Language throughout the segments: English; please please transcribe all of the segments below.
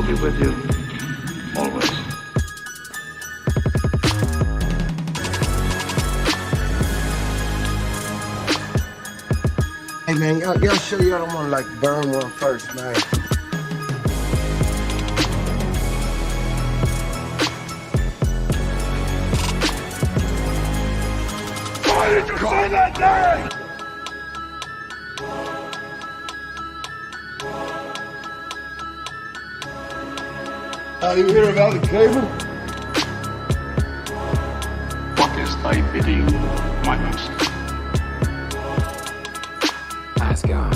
will be with you always. Hey man, y'all sure y'all don't want to like burn one first, man? Why did you say that name? You hear about the cable? What is thy bidding, my master? Eyes gone.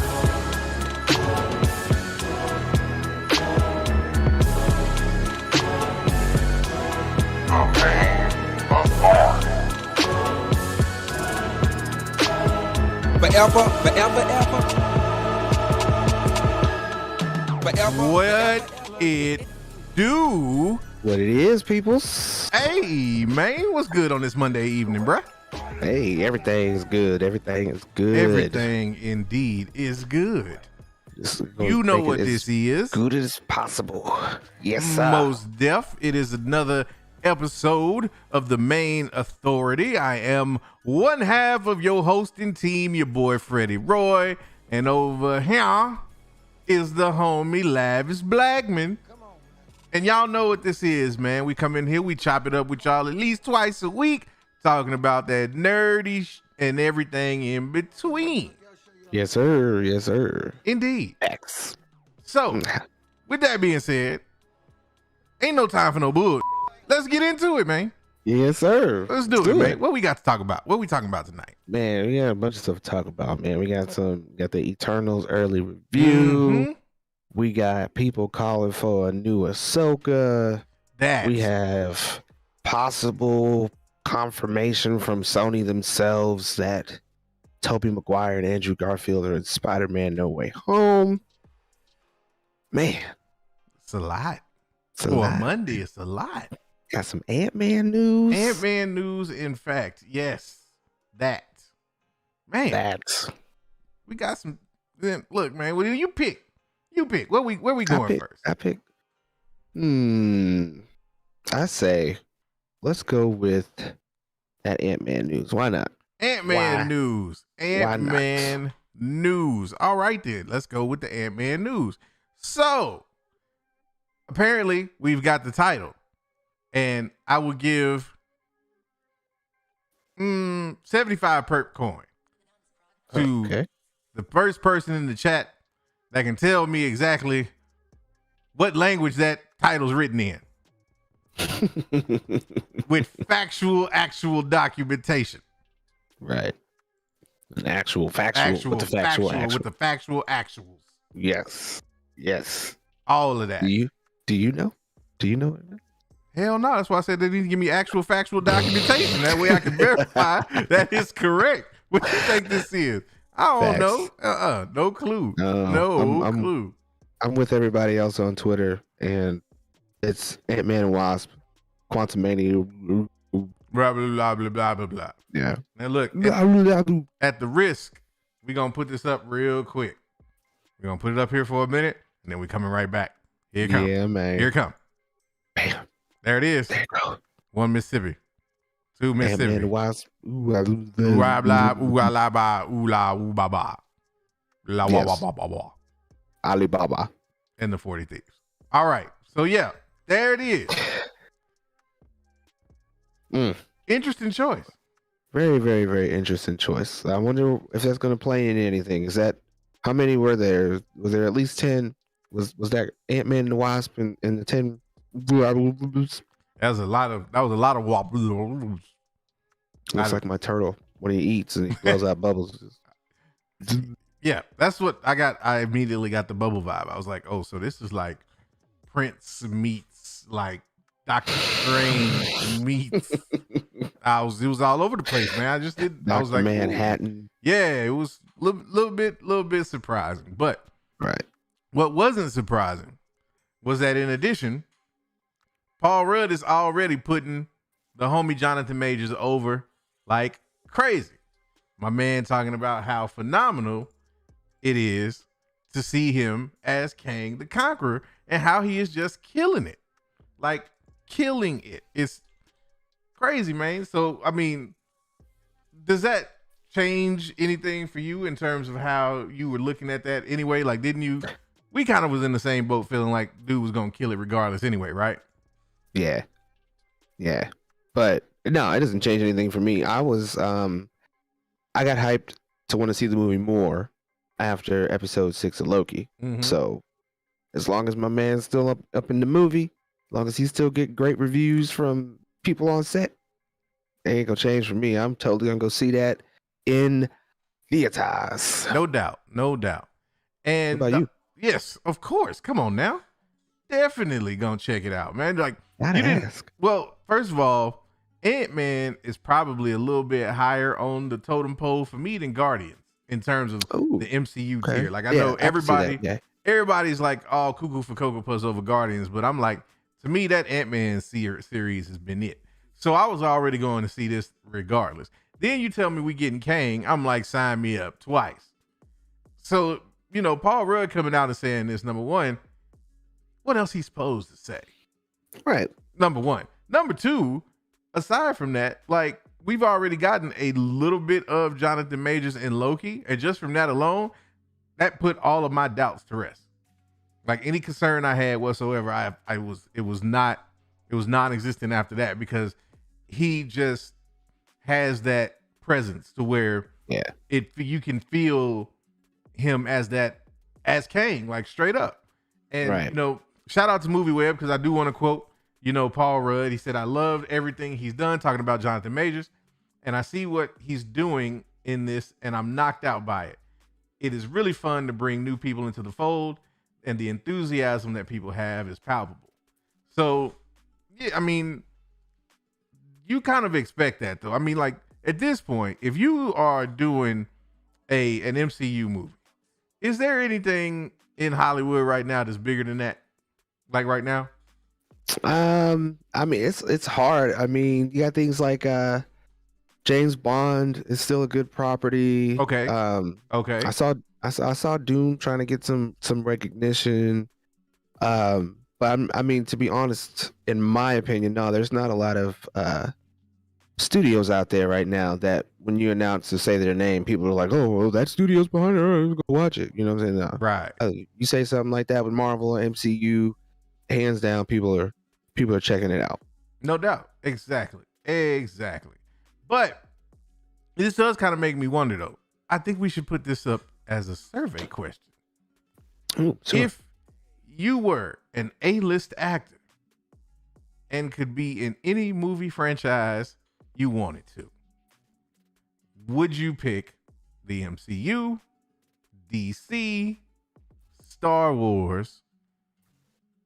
Forever, forever, ever. Forever. What it do? What it is, peoples? Hey, Mayne, what's good on this Monday evening, bruh? Hey, everything's good. Everything is good. Everything indeed is good. You know what this is. Good as possible. Yes, sir. Most deaf. It is another episode of the Mayne Authority. I am one half of your hosting team, your boy Freddie Roy, and over here is the homie Lavish Blackman. And y'all know what this is, man. We come in here, we chop it up with y'all at least twice a week, talking about that nerdy and everything in between. Yes, sir. Yes, sir. Indeed. X. So, with that being said, ain't no time for no bull. Let's get into it, man. Yes, sir. Let's do it, man. What we got to talk about? What we talking about tonight? Man, we got a bunch of stuff to talk about, man. We got the Eternals early review. Mm-hmm. We got people calling for a new Ahsoka. We have possible confirmation from Sony themselves that Tobey Maguire and Andrew Garfield are in Spider-Man No Way Home. Man. It's a lot. It's a For lot. a Monday, it's a lot. Got some Ant-Man news. Ant-Man news, in fact. Yes. That. Man. That's. We got some. Then look, man, well, you pick. You pick. Where we going first? I pick. I say, let's go with that Ant-Man news. Why not? Ant-Man news. Ant-Man news. All right, then. Let's go with the Ant-Man news. So, apparently, we've got the title. And I will give 75 perp coin to the first person in the chat that can tell me exactly what language that title's written in. With actual documentation. Right. An actual factual with the factual actuals. Yes. Yes. All of that. Do you know? Do you know it? Hell no. That's why I said they need to give me actual factual documentation. That way I can verify that it's correct. What you think this is? I don't know. No clue. No clue. I'm with everybody else on Twitter, and it's Ant-Man and Wasp, Quantumania. Blah, blah, blah, blah, blah, blah, blah. Yeah. Now look, at the risk, we're going to put this up real quick. We're going to put it up here for a minute, and then we're coming right back. Here it comes. Yeah, man. Here it comes. Bam. There it is. There you go. 1 Mississippi. 2 Mississippi. Ant-Man and Wasp. Ooh, blah, blah, ooh, la, ba, ooh, la, ooh, ba, ba. La, wa, wa, ba, ba, ba. Alibaba. And the 40 Thieves. All right. So, yeah, there it is. Interesting choice. Very, very, very interesting choice. I wonder if that's going to play in anything. Is that, how many were there? Was there at least 10? Was that Ant-Man and the Wasp and the 10? That was a lot of wobbles. Looks like my turtle when he eats and he blows out bubbles. Yeah, that's what I got. I immediately got the bubble vibe. I was like, oh, so this is like Prince meets like Doctor Strange meets. It was all over the place, man. I just did. I was like Manhattan. Yeah, it was a little bit surprising. But right, what wasn't surprising was that in addition, Paul Rudd is already putting the homie Jonathan Majors over like crazy. My man talking about how phenomenal it is to see him as Kang the Conqueror and how he is just killing it. Like killing it. It's crazy, man. So, I mean, does that change anything for you in terms of how you were looking at that anyway? Like, didn't you, we kind of was in the same boat feeling like dude was going to kill it regardless anyway, right? Yeah. Yeah. But no, it doesn't change anything for me. I got hyped to want to see the movie more after episode 6 of Loki. Mm-hmm. So as long as my man's still up in the movie, as long as he still get great reviews from people on set, it ain't gonna change for me. I'm totally gonna go see that in theaters. No doubt. No doubt. And what about you? Yes, of course. Come on now. Definitely gonna check it out, man. Like, Gotta you didn't ask. well, first of all, Antman is probably a little bit higher on the totem pole for me than Guardians in terms of the MCU tier. Like, I know everybody's like all cuckoo for Cocoa Puffs over Guardians, but I'm like, to me, that Ant-Man series has been it. So I was already going to see this regardless. Then you tell me we getting Kang, I'm like, sign me up twice. So, you know, Paul Rudd coming out and saying this, number one, what else he's supposed to say? Right. Number one. Number two, aside from that, like, we've already gotten a little bit of Jonathan Majors in Loki, and just from that alone, that put all of my doubts to rest. Like, any concern I had whatsoever, it was non-existent after that, because he just has that presence to where you can feel him as Kang, like, straight up. And you know, shout out to MovieWeb, because I do want to quote, you know, Paul Rudd. He said, I loved everything he's done, talking about Jonathan Majors, and I see what he's doing in this, and I'm knocked out by it. It is really fun to bring new people into the fold, and the enthusiasm that people have is palpable. So, yeah, I mean, you kind of expect that, though. I mean, like, at this point, if you are doing an MCU movie, is there anything in Hollywood right now that's bigger than that? Like, right now? I mean, it's hard. I mean, you got things like James Bond is still a good property. Okay. Okay. I saw Doom trying to get some recognition. But I mean, to be honest, in my opinion, no, there's not a lot of studios out there right now that when you announce to say their name, people are like, oh, well, that studio's behind it. All right, let's go watch it. You know what I'm saying? No. Right. You say something like that with Marvel, MCU, hands down, people are checking it out. No doubt. Exactly. But this does kind of make me wonder, though. I think we should put this up as a survey question. Ooh, sure. If you were an A-list actor and could be in any movie franchise you wanted to, would you pick the MCU, DC, Star Wars,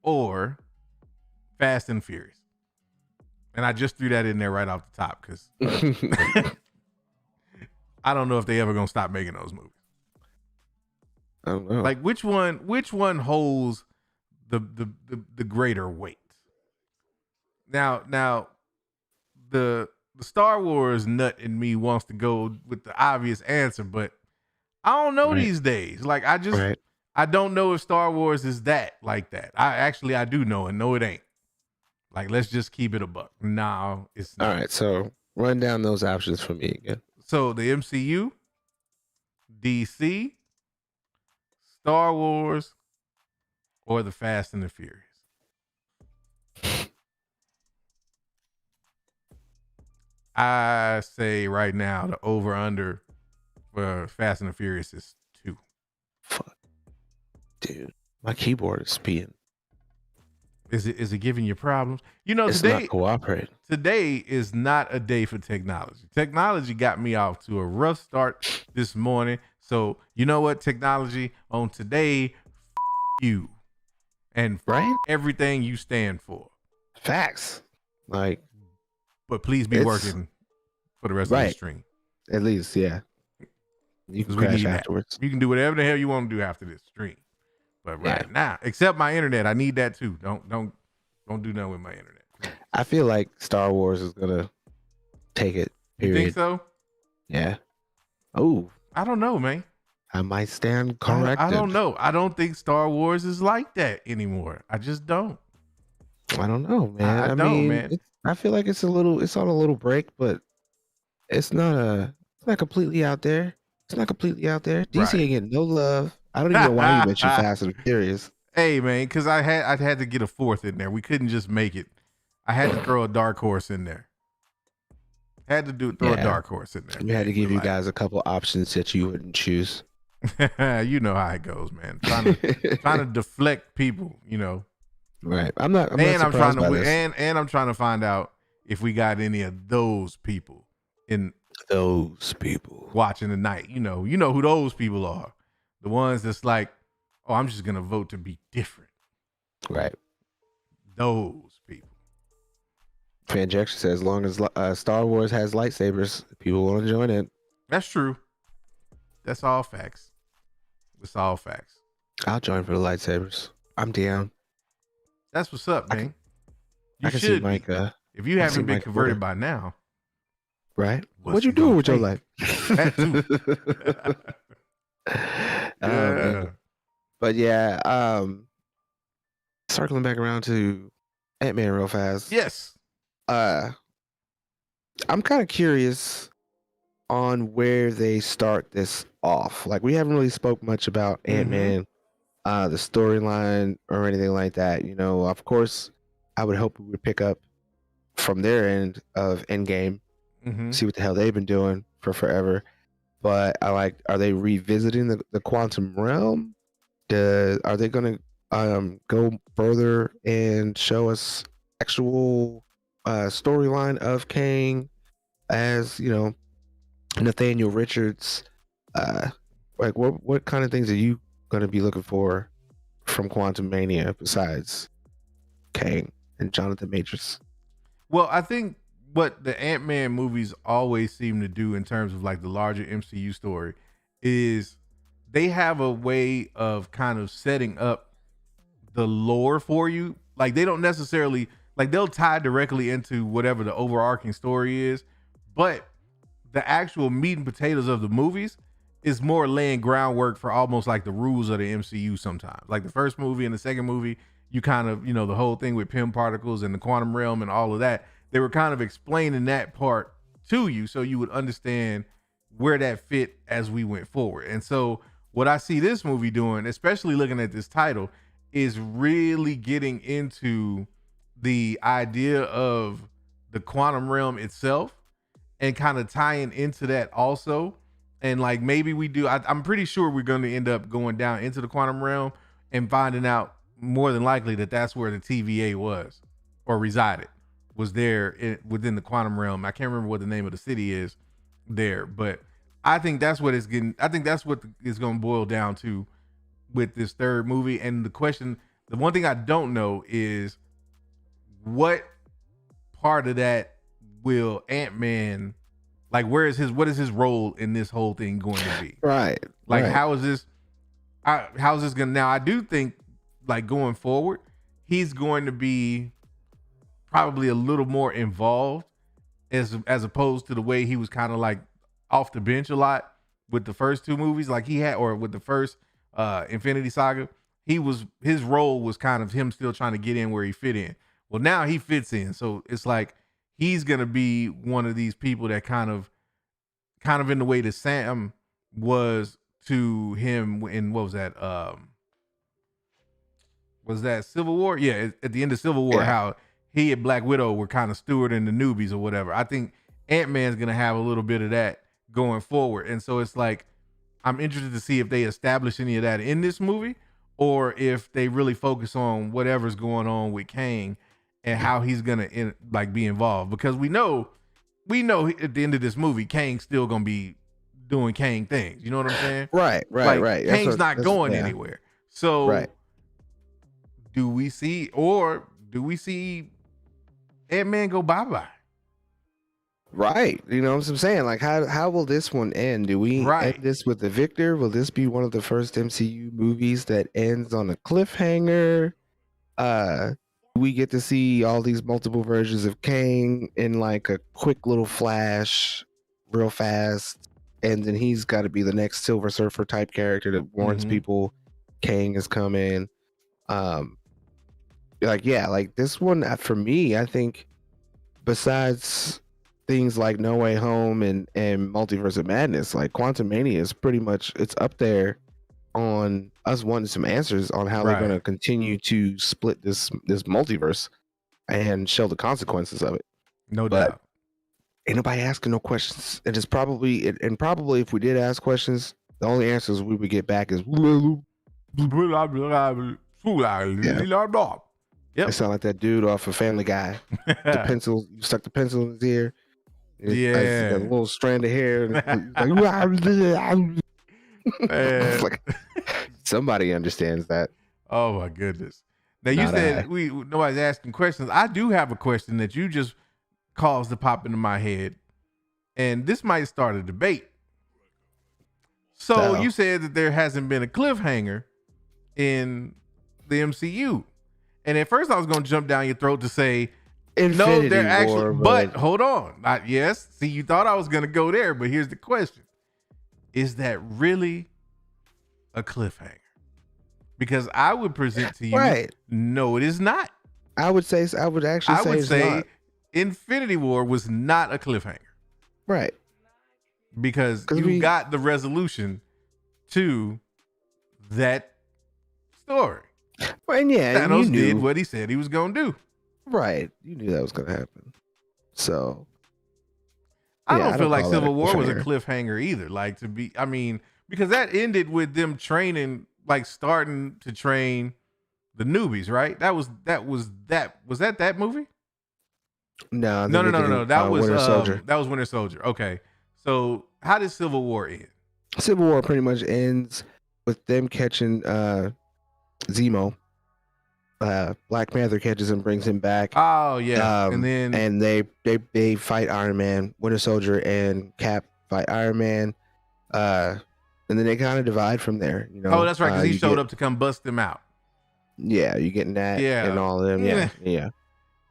or Fast and Furious? And I just threw that in there right off the top because I don't know if they ever gonna stop making those movies. I don't know. Like, which one holds the greater weight? Now the Star Wars nut in me wants to go with the obvious answer, but I don't know these days. Like, I don't know if Star Wars is like that. I do know, and no, it ain't. Like, let's just keep it a buck. No, it's not. All right, so run down those options for me again. So the MCU, DC, Star Wars, or the Fast and the Furious? I say right now the over-under for Fast and the Furious is 2. Fuck. Dude, my keyboard is peeing. Is it giving you problems? You know, it's not cooperating. Today is not a day for technology. Technology got me off to a rough start this morning. So, you know what, technology, on today, you and everything you stand for. Facts. Like, but please be working for the rest of the stream. At least, yeah. You can crash afterwards. You can do whatever the hell you want to do after this stream. But right now, except my internet, I need that too. Don't do nothing with my internet. I feel like Star Wars is gonna take it. Period. You think so? Yeah. Oh, I don't know, man. I might stand corrected. I don't know. I don't think Star Wars is like that anymore. I just don't. I don't know, man. I don't, man. I feel like it's on a little break, but it's not completely out there. It's not completely out there. DC ain't getting no love. I don't even know why you mentioned Fast and Furious. Hey, man, because I had to get a fourth in there. We couldn't just make it. I had to throw a dark horse in there. Had to throw a dark horse in there. We had to give you guys a couple options that you wouldn't choose. You know how it goes, man. Trying to deflect people, you know. Right. I'm not trying to win, and I'm trying to find out if we got any of those people watching tonight. You know who those people are. The ones that's like, oh, I'm just gonna vote to be different. Right. Those people. Fanjection says, as long as Star Wars has lightsabers, people will join it. That's true. That's all facts. It's all facts. I'll join for the lightsabers. I'm down. That's what's up, man. I can see Mike. If you haven't been converted by now, right? What you doing with your life? But yeah, circling back around to Antman real fast. Yes. I'm kind of curious on where they start this off. Like, we haven't really spoke much about Antman, the storyline or anything like that. You know, of course, I would hope we would pick up from their end of Endgame, see what the hell they've been doing for forever. But are they revisiting the quantum realm? Are they going to go further and show us actual storyline of Kang as, you know, Nathaniel Richards? Like, what kind of things are you going to be looking for from Quantum Mania besides Kang and Jonathan Majors? Well, I think what the Ant-Man movies always seem to do in terms of like the larger MCU story is they have a way of kind of setting up the lore for you. Like, they don't necessarily, like, they'll tie directly into whatever the overarching story is, but the actual meat and potatoes of the movies is more laying groundwork for almost like the rules of the MCU sometimes. Like the first movie and the second movie, you kind of, you know, the whole thing with Pym particles and the quantum realm and all of that, they were kind of explaining that part to you so you would understand where that fit as we went forward. And so what I see this movie doing, especially looking at this title, is really getting into the idea of the quantum realm itself and kind of tying into that also. And like, maybe we do, I'm pretty sure we're going to end up going down into the quantum realm and finding out more than likely that that's where the TVA was or resided, was there within the quantum realm. I can't remember what the name of the city is there, but I think that's what it's getting. I think that's what it's going to boil down to with this third movie. And the one thing I don't know is what part of that will Ant-Man, like, what is his role in this whole thing going to be? Right. Like, right. how is this going to, now I do think like going forward, he's going to be probably a little more involved as opposed to the way he was kind of like off the bench a lot with the first two movies. Like or with the first Infinity Saga, his role was kind of him still trying to get in where he fit in. Well, now he fits in. So it's like, he's going to be one of these people that kind of in the way that Sam was to him in, what was that? Was that Civil War? Yeah, at the end of Civil War, how he and Black Widow were kind of stewarding the newbies or whatever. I think Ant-Man's going to have a little bit of that going forward. And so it's like, I'm interested to see if they establish any of that in this movie or if they really focus on whatever's going on with Kang and how he's going to like be involved. Because we know at the end of this movie, Kang's still going to be doing Kang things. You know what I'm saying? Right. Like, Kang's not going anywhere. So do we see Ant-Man go bye-bye? Right. You know what I'm saying? Like, how will this one end? Do we end this with the victor? Will this be one of the first MCU movies that ends on a cliffhanger? We get to see all these multiple versions of Kang in like a quick little flash, real fast, and then he's got to be the next Silver Surfer type character that warns people Kang is coming. Like this one for me, I think besides things like No Way Home and Multiverse of Madness, like Quantumania is pretty much, it's up there on us wanting some answers on how they're going to continue to split this multiverse and show the consequences of it. No doubt. Ain't nobody asking no questions. And it's probably if we did ask questions, the only answers we would get back is Yep. It sound like that dude off of Family Guy. The pencil, you stuck the pencil in his ear. Yeah. A little strand of hair. Like, somebody understands that. Oh my goodness. Now you said nobody's asking questions. I do have a question that you just caused to pop into my head, and this might start a debate. So you said that there hasn't been a cliffhanger in the MCU, and at first I was going to jump down your throat to say Infinity no, they're actually. War, but hold on, yes. See, you thought I was going to go there, but here's the question: is that really a cliffhanger? Because I would present to you, no, it is not. I would say Infinity War was not a cliffhanger. Right. Because you got the resolution to that story. Well, and Thanos did what he said he was going to do. Right. You knew that was going to happen. So. I don't feel like Civil War was a cliffhanger either. Because that ended with them training, starting to train the newbies, right? Was that movie? No. That was Winter Soldier. That was Winter Soldier. Okay. So how did Civil War end? Civil War pretty much ends with them catching Zemo. Black Panther catches him, brings him back. Oh yeah. And they fight Iron Man. Winter Soldier and Cap fight Iron Man. And then they kind of divide from there. Oh, that's right, because he showed up to come bust them out. Yeah, you getting that? Yeah, and all of them. Yeah.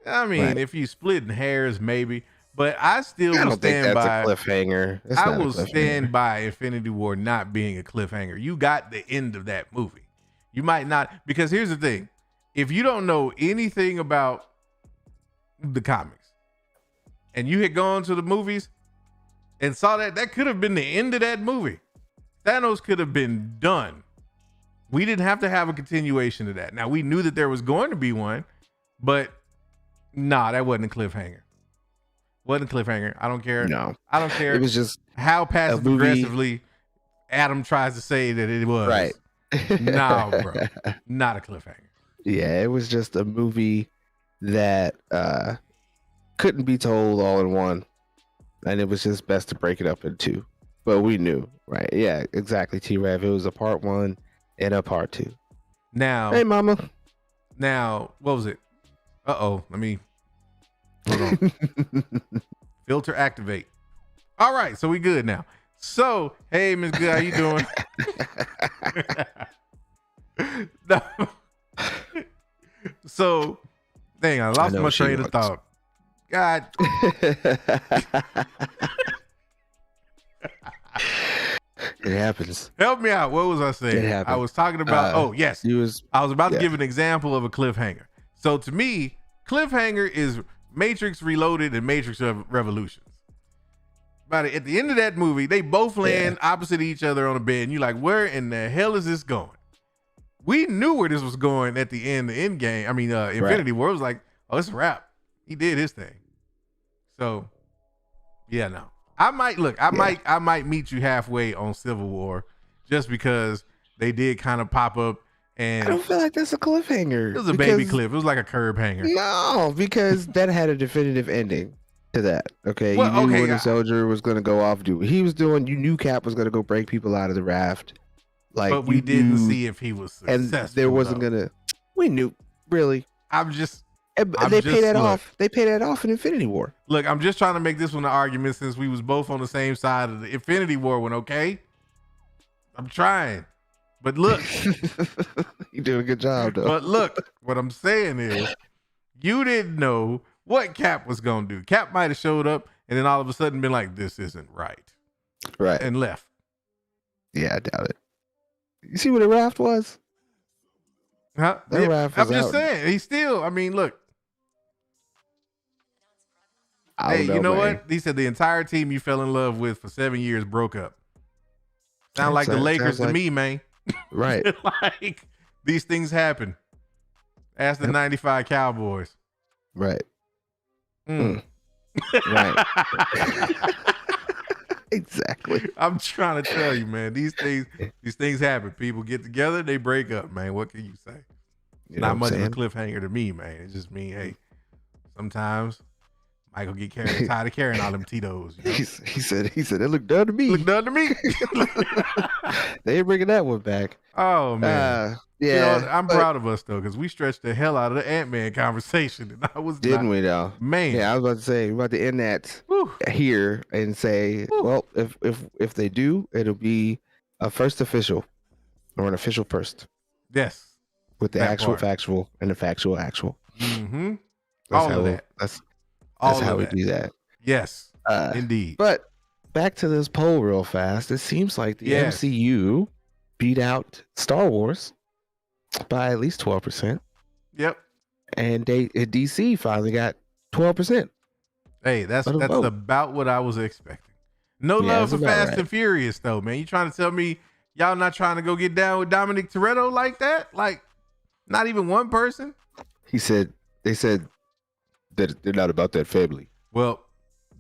I mean, if you split in hairs, maybe, but I still will stand by a cliffhanger. I will stand by Infinity War not being a cliffhanger. You got the end of that movie. You might not, because here's the thing: if you don't know anything about the comics, and you had gone to the movies and saw that could have been the end of that movie. Thanos could have been done. We didn't have to have a continuation of that. Now, we knew that there was going to be one, but that wasn't a cliffhanger. Wasn't a cliffhanger. I don't care. No. I don't care. It was just how passive aggressively Adam tries to say that it was. Right. No, bro. Not a cliffhanger. Yeah, it was just a movie that couldn't be told all in one. And it was just best to break it up in two. But we knew, right? Yeah, exactly, T-Rev. It was a part 1 and a part 2. Now, hey, mama. Now, what was it? Let me hold on. Filter activate. All right, so we good now. So, hey, Miss Good, how you doing? No. So, dang, I lost my train of thought. God. It happens. Help me out. What was I saying? I was talking about. I was about to give an example of a cliffhanger. So to me, cliffhanger is Matrix Reloaded and Matrix Revolutions. But at the end of that movie, they both land opposite each other on a bed, and you're like, "Where in the hell is this going?" We knew where this was going at the end. The end game. I mean, Infinity War was like, "Oh, it's a wrap. He did his thing." So, yeah, no. I might meet you halfway on Civil War, just because they did kind of pop up, and I don't feel like that's a cliffhanger. It was a baby cliff. It was like a curb hanger. No, because that had a definitive ending to that. Okay, you knew Winter Soldier was going to go off, do what he was doing. You knew Cap was going to go break people out of the raft. But we didn't see if he was successful. And there wasn't gonna. We knew, really. They pay that off. They pay that off in Infinity War. Look, I'm just trying to make this one an argument since we was both on the same side of the Infinity War one, okay? I'm trying. But look. You're doing a good job, though. But look, what I'm saying is, you didn't know what Cap was going to do. Cap might have showed up and then all of a sudden been like, this isn't right. Right. and left. Yeah, I doubt it. You see what a raft was? Huh? That raft was I'm just out. saying. He's still. I mean, look. I Hey, don't know, you know man. what? He said the entire team you fell in love with for 7 years broke up. Sound like the Lakers to me, man. Right. Like these things happen. Ask the '95 Cowboys. Right. Mm. Right. Exactly. I'm trying to tell you, man. These things happen. People get together, they break up, man. What can you say? You Not much of a cliffhanger to me, man. It just mean, hey, sometimes Michael get tired of carrying all them Tito's. You know? He said it looked done to me. Look done to me. They ain't bringing that one back. Oh man. Yeah. You know what? I'm proud of us though, because we stretched the hell out of the Antman conversation, and I was Didn't we though? Man. Yeah, I was about to say we're about to end that here and say, well, if they do, it'll be a first official or an official first. Yes. With the actual factual and the factual actual. Mm-hmm. All of that. That's how we do that. Yes. Indeed. But back to this poll real fast. It seems like the MCU beat out Star Wars by at least 12%. Yep. And DC finally got 12%. Hey, that's about what I was expecting. No love for Fast and Furious though, man. You trying to tell me y'all not trying to go get down with Dominic Toretto like that? Like, not even one person? They said that they're not about that family. Well,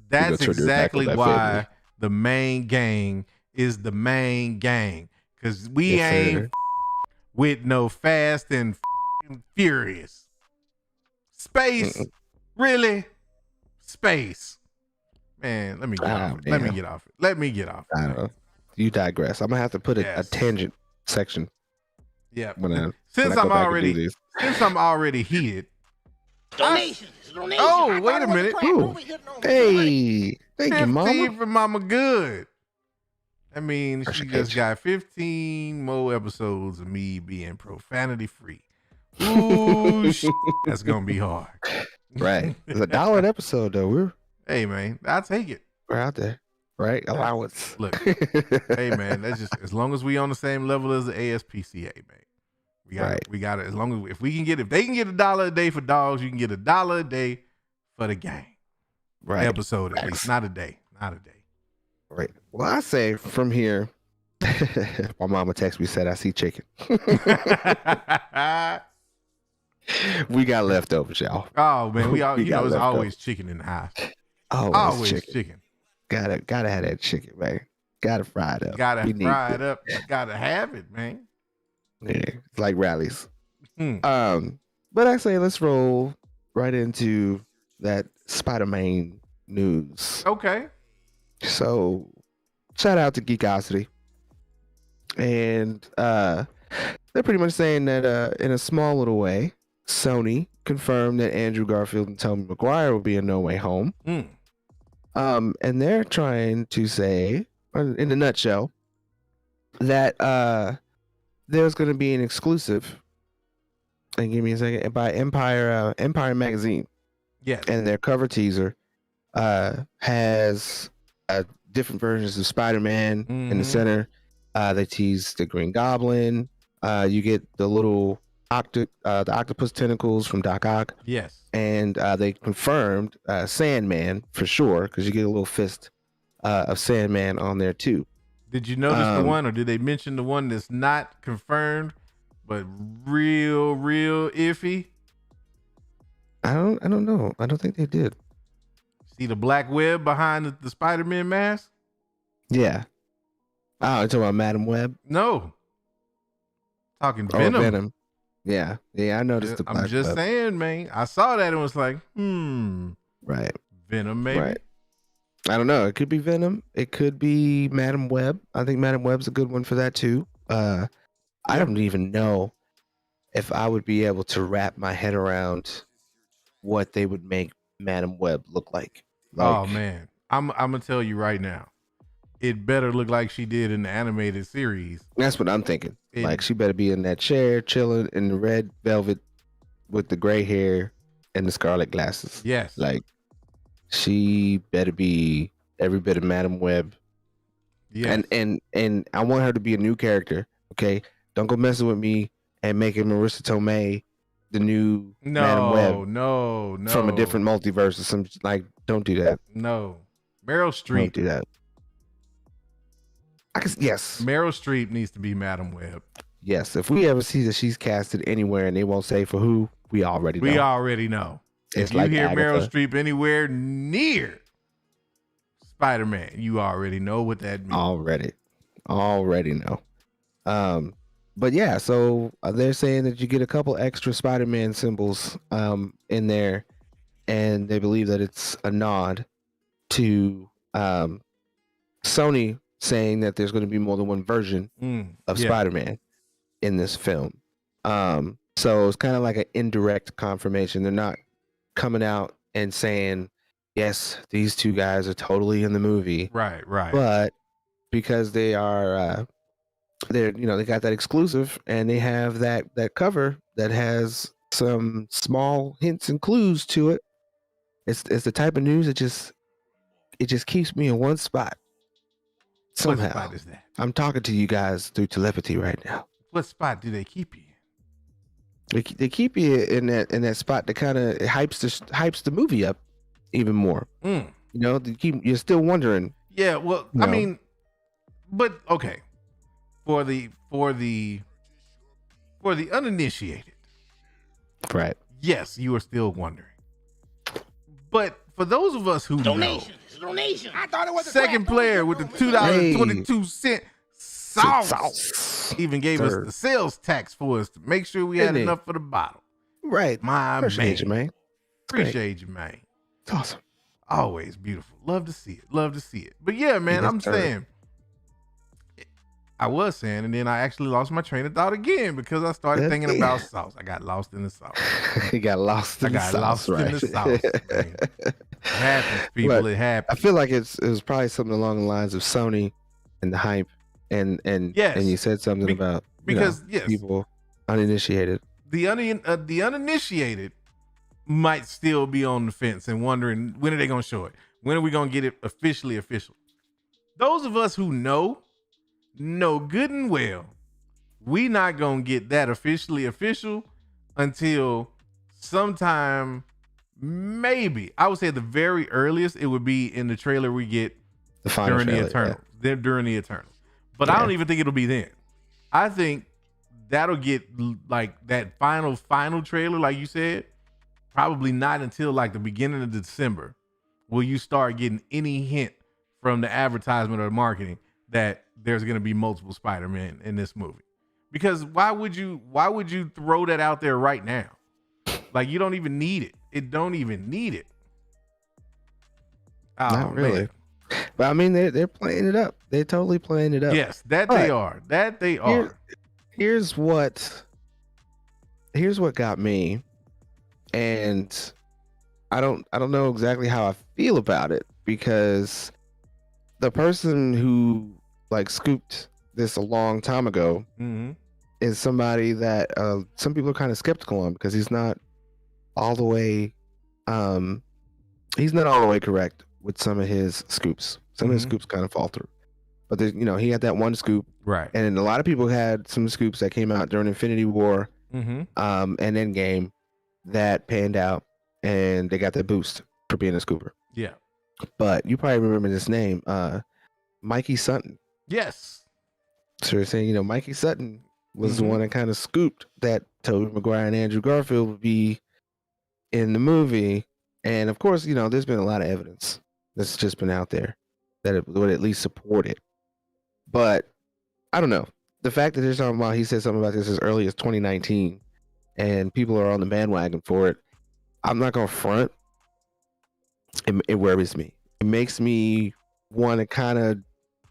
that's exactly why the main gang is the main gang. Because we ain't with no Fast and Furious. Space? Really? Space. Man, let me get off it. Let me get off it. Let me get off it. I don't know. You digress. I'm gonna have to put a tangent section. Yeah. Since I'm already heated. Donations. Oh, wait a minute. Ooh. Hey, thank you, Mama. 15 for Mama Good. I mean, she just got 15 more episodes of me being profanity free. Ooh, that's gonna be hard. Right. It's $1 an episode though. Hey man, I'll take it. We're out there. Right? Allowance. Look, hey man, that's just as long as we on the same level as the ASPCA, man. We got it. As long as if they can get $1 a day for dogs, you can get $1 a day for the gang. Right. Episode at least. Not a day. Right. Well, I say from here, my mama texted me, said I see chicken. We got leftovers, y'all. Oh man, it's always chicken in the house. Always chicken. Gotta have that chicken, man. Gotta fry it up. Gotta fry it up. Gotta have it, man. Yeah, it's like rallies. But I say let's roll right into that Spider-Man news. Okay. So shout out to GEEKOSITY. And they're pretty much saying that in a small little way, Sony confirmed that Andrew Garfield and Tobey Maguire will be in No Way Home. And they're trying to say, in a nutshell, that there's going to be an exclusive. And give me a second. By Empire Magazine. Yes. And their cover teaser has different versions of Spider-Man in the center. They tease the Green Goblin. You get the little the octopus tentacles from Doc Ock. Yes. And they confirmed Sandman for sure, because you get a little fist of Sandman on there too. Did you notice the one, or did they mention the one that's not confirmed but real iffy? I don't know. I don't think they did. See the black web behind the Spider-Man mask? Yeah. Oh, you're talking about Madam Web? No. Talking Venom. Oh, Venom. Yeah, I noticed the black I'm just web. saying, man. I saw that and was like, Right. Venom, maybe. Right. I don't know. It could be Venom. It could be Madam Web. I think Madam Web's a good one for that too. I don't even know if I would be able to wrap my head around what they would make Madam Web look like. Oh man, I'm gonna tell you right now. It better look like she did in the animated series. That's what I'm thinking. Like she better be in that chair, chilling in the red velvet with the gray hair and the scarlet glasses. Yes. Like she better be every bit of Madam Web Yeah. And I want her to be a new character. Okay, don't go messing with me and making Marissa Tomei the new Madam Web No. from a different multiverse or some like. Don't do that. No. Meryl Streep. Don't do that. Yes. Meryl Streep needs to be Madam Web. Yes. If we ever see that she's casted anywhere and they won't say for who, we already know. We already know. It's if you like hear Agatha. Meryl Streep anywhere near Spider-Man, you already know what that means. Already know. But yeah, so they're saying that you get a couple extra Spider-Man symbols in there, and they believe that it's a nod to Sony saying that there's going to be more than one version of Spider-Man in this film. So it's kind of like an indirect confirmation. They're not coming out and saying, yes, these two guys are totally in the movie. Right. But because they are, they got that exclusive, and they have that cover that has some small hints and clues to it. It's the type of news that just keeps me in one spot. Somehow. What spot is that? I'm talking to you guys through telepathy right now. What spot do they keep you in? They keep you in that spot that kind of hypes the movie up even more. You're still wondering. Yeah, well, I mean, but okay, for the uninitiated, right? Yes, you are still wondering. But for those of us who Donation. It's a donation. I thought it was a second player with the $2.22 sauce even gave us the sales tax for us to make sure we had enough for the bottle. Right. Appreciate you, man. Appreciate you, man. It's awesome. Always beautiful. Love to see it. But yeah, man, I'm saying, I was saying, and then I actually lost my train of thought again because I started thinking about sauce. I got lost in the sauce. You got lost in the sauce, right? In the sauce. It happens, people. But it happens. I feel like it was probably something along the lines of Sony and the hype, and yes, and you said something about people uninitiated. The uninitiated might still be on the fence and wondering, when are they going to show it? When are we going to get it officially official? Those of us who know good and well we not going to get that officially official until sometime, maybe, I would say the very earliest, it would be in the trailer we get during the Eternals. During the Eternals. But I don't even think it'll be then. I think that'll get like that final trailer, like you said, probably not until like the beginning of December will you start getting any hint from the advertisement or the marketing that there's going to be multiple Spider-Man in this movie. Because why would you throw that out there right now? Like, you don't even need it. It don't even need it. Oh, not really. Man. But I mean, they're playing it up. They're totally playing it up. Yes, they are. Here's what got me, and I don't know exactly how I feel about it, because the person who like scooped this a long time ago is somebody that some people are kind of skeptical on, because he's not all the way correct with some of his scoops. Some of his scoops kind of fall through. But he had that one scoop, right? And a lot of people had some scoops that came out during Infinity War, and Endgame that panned out, and they got that boost for being a scooper. Yeah. But you probably remember this name, Mikey Sutton. Yes. So you're saying, Mikey Sutton was the one that kind of scooped that Tobey Maguire and Andrew Garfield would be in the movie. And of course, there's been a lot of evidence that's just been out there that it would at least support it. But I don't know. The fact that they're talking about, he said something about this as early as 2019, and people are on the bandwagon for it, I'm not going to front. It worries me. It makes me want to kind of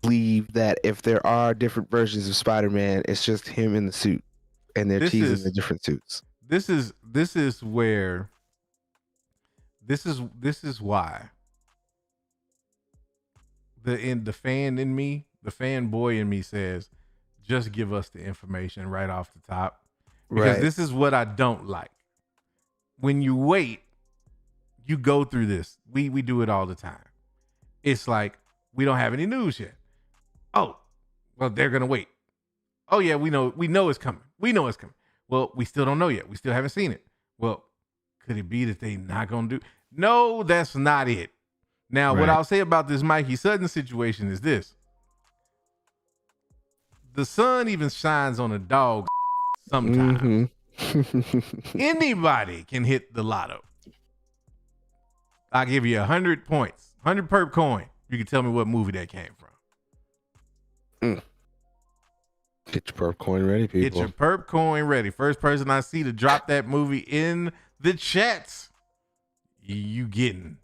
believe that if there are different versions of Spider-Man, it's just him in the suit, and they're teasing the different suits. This is where this is why the fan in me, the fanboy in me says, just give us the information right off the top. Because this is what I don't like. When you wait, you go through this. We do it all the time. It's like, we don't have any news yet. Oh, well, they're gonna wait. Oh yeah, we know it's coming. We know it's coming. Well, we still don't know yet. We still haven't seen it. Well, could it be that they not gonna do? No, that's not it. Now, what I'll say about this Mikey Sutton situation is this: the sun even shines on a dog sometimes. Anybody can hit the lotto. I'll give you 100 points, 100 perp coin. You can tell me what movie that came from. Get your perp coin ready, people. Get your perp coin ready. First person I see to drop that movie in the chats, you getting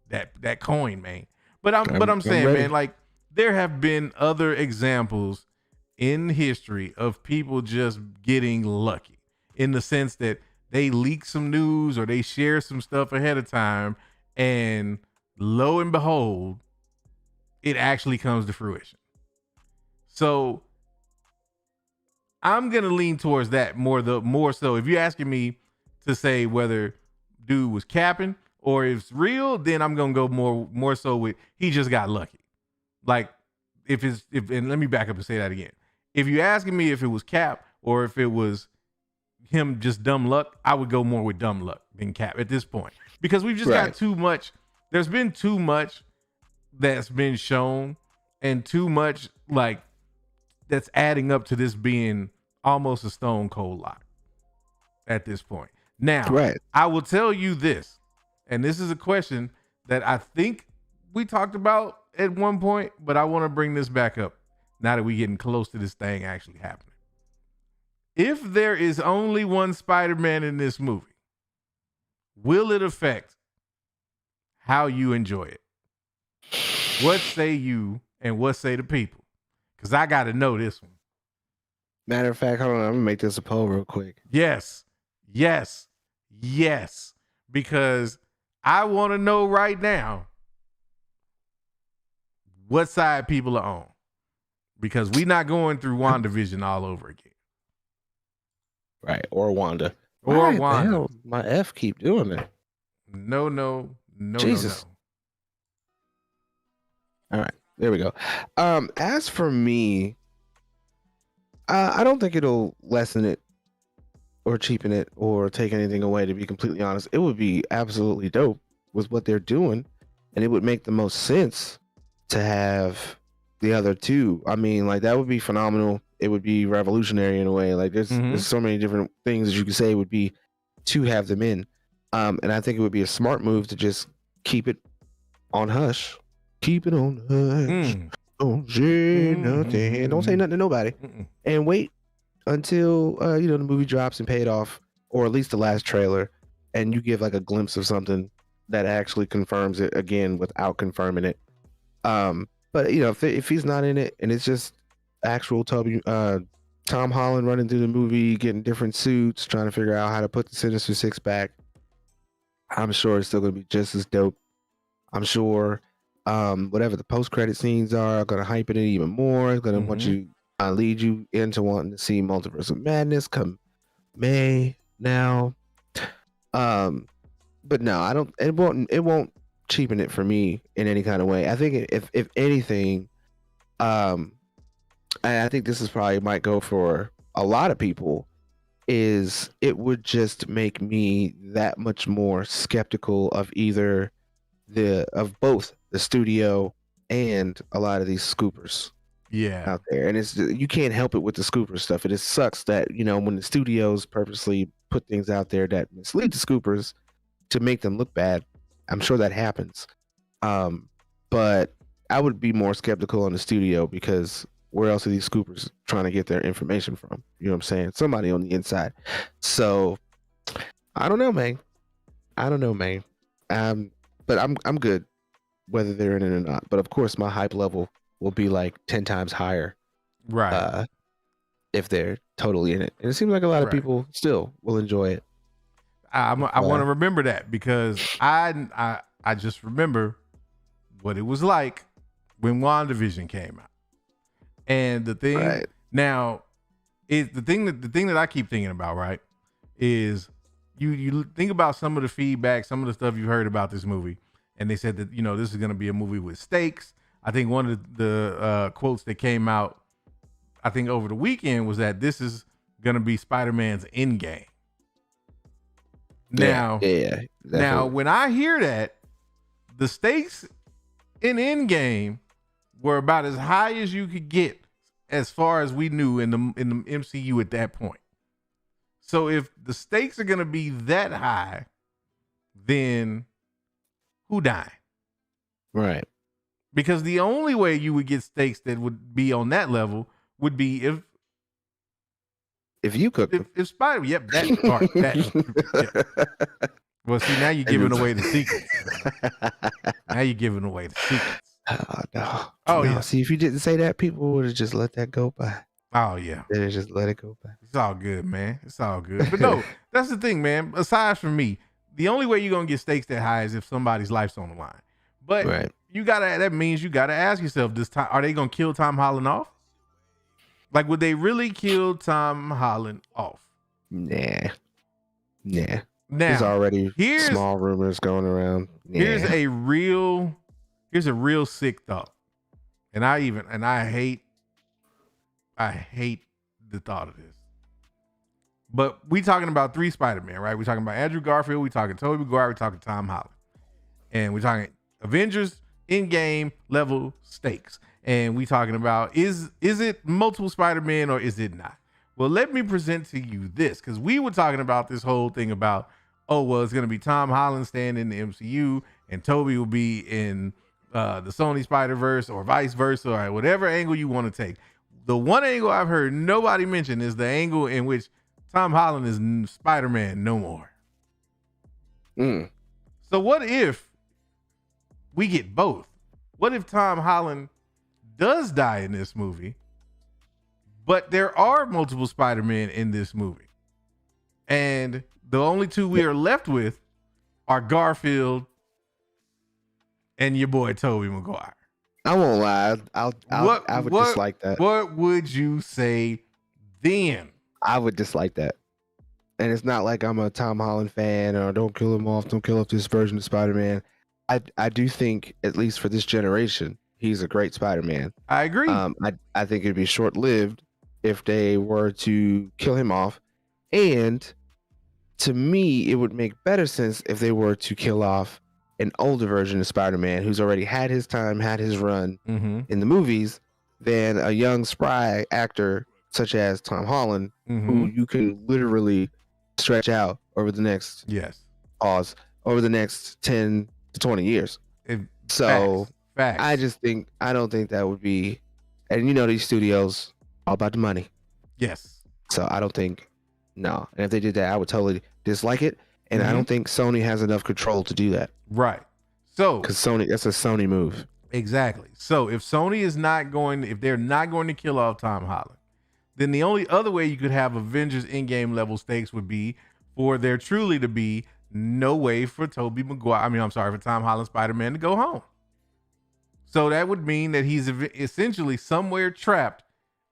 that coin, man. But I'm saying, ready. Man, like there have been other examples in history of people just getting lucky in the sense that they leak some news or they share some stuff ahead of time, and lo and behold, it actually comes to fruition. So I'm gonna lean towards that more so. If you're asking me to say whether dude was capping or if it's real, then I'm gonna go more so with he just got lucky. Like if and let me back up and say that again. If you're asking me if it was cap or if it was him just dumb luck, I would go more with dumb luck than cap at this point because we've just got too much. There's been too much that's been shown and too much like that's adding up to this being almost a stone cold lock at this point. Now, I will tell you this, and this is a question that I think we talked about at one point, but I want to bring this back up now that we're getting close to this thing actually happening. If there is only one Spider-Man in this movie, will it affect how you enjoy it? What say you and what say the people? Because I got to know this one. Matter of fact, hold on. I'm going to make this a poll real quick. Yes. Because I want to know right now what side people are on. Because we're not going through WandaVision all over again. Right. Or Wanda. Or Why Wanda. The hell my F keep doing that? No. Jesus. All right. There we go. As for me, I don't think it'll lessen it or cheapen it or take anything away, to be completely honest. It would be absolutely dope with what they're doing, and it would make the most sense to have the other two. I mean, like that would be phenomenal. It would be revolutionary in a way. Like there's so many different things that you could say would be to have them in. And I think it would be a smart move to just keep it on hush. Keep it on hush. Don't say nothing. Don't say nothing to nobody. And wait until the movie drops and pay it off, or at least the last trailer, and you give like a glimpse of something that actually confirms it again without confirming it. But if he's not in it and it's just actual Tom Holland running through the movie, getting different suits, trying to figure out how to put the Sinister Six back, I'm sure it's still gonna be just as dope. I'm sure whatever the post-credit scenes are going to hype it in even more. It's going to want you lead you into wanting to see Multiverse of Madness come May now. But no, I don't. It won't cheapen it for me in any kind of way. I think if anything, I think this is probably might go for a lot of people. Is it would just make me that much more skeptical of both the studio and a lot of these scoopers out there. And it's, you can't help it with the scooper stuff. It just sucks that when the studios purposely put things out there that mislead the scoopers to make them look bad. I'm sure that happens, but I would be more skeptical on the studio, because where else are these scoopers trying to get their information from? You know what I'm saying? Somebody on the inside. So I don't know, man. But I'm good whether they're in it or not. But of course, my hype level will be like 10 times higher, right? If they're totally in it, and it seems like a lot of people still will enjoy it. I want to remember that, because I just remember what it was like when WandaVision came out, and the thing now is the thing that I keep thinking about, right, is you think about some of the feedback, some of the stuff you heard about this movie, and they said that this is going to be a movie with stakes, I think one of the quotes that came out, I think over the weekend, was that this is going to be Spider-Man's Endgame. Now, now when I hear that, the stakes in Endgame were about as high as you could get, as far as we knew in the MCU at that point. So if the stakes are going to be that high, then who died? Right. Because the only way you would get stakes that would be on that level would be if you cook if Spider, yep, that part. Yeah. Well, see, now you're giving away the secrets. Now you're giving away the secrets. Oh no. Oh no. yeah. See, if you didn't say that, people would have just let that go by. Oh yeah. They just let it go by. It's all good, man. It's all good. But no, that's the thing, man. Aside from me, the only way you're gonna get stakes that high is if somebody's life's on the line. But that means you gotta ask yourself, are they gonna kill Tom Holland off? Like, would they really kill Tom Holland off? Nah. Now, there's already small rumors going around. Nah. Here's a real sick thought. And I hate the thought of this. But we talking about 3 Spider-Man, right? We're talking about Andrew Garfield, we talking Tobey Maguire, we talking Tom Holland. And we're talking Avengers Endgame level stakes. And we talking about is it multiple Spider-Man or is it not? Well, let me present to you this, because we were talking about this whole thing about, oh, well, it's going to be Tom Holland staying in the MCU and Tobey will be in the Sony Spider-Verse or vice versa, or whatever angle you want to take. The one angle I've heard nobody mention is the angle in which Tom Holland is Spider-Man no more. So what if we get both? What if Tom Holland does die in this movie, but there are multiple Spider-Men in this movie, and the only 2 we are left with are Garfield and your boy Tobey Maguire? I won't lie. I would dislike that. What would you say then? I would dislike that. And it's not like I'm a Tom Holland fan or don't kill him off, don't kill off this version of Spider-Man. I do think, at least for this generation, he's a great Spider-Man. I agree. I think it'd be short-lived if they were to kill him off. And to me, it would make better sense if they were to kill off an older version of Spider-Man who's already had his time, had his run in the movies, than a young, spry actor such as Tom Holland, who you can literally stretch out over the next over the next 10 to 20 years. Facts. I don't think that would be, and these studios all about the money. Yes. So I don't think, no. And if they did that, I would totally dislike it. And I don't think Sony has enough control to do that. Right. So, because that's a Sony move. Exactly. So if Sony is not going, if they're not going to kill off Tom Holland, then the only other way you could have Avengers Endgame level stakes would be for there truly to be no way for for Tom Holland Spider-Man to go home. So that would mean that he's essentially somewhere trapped,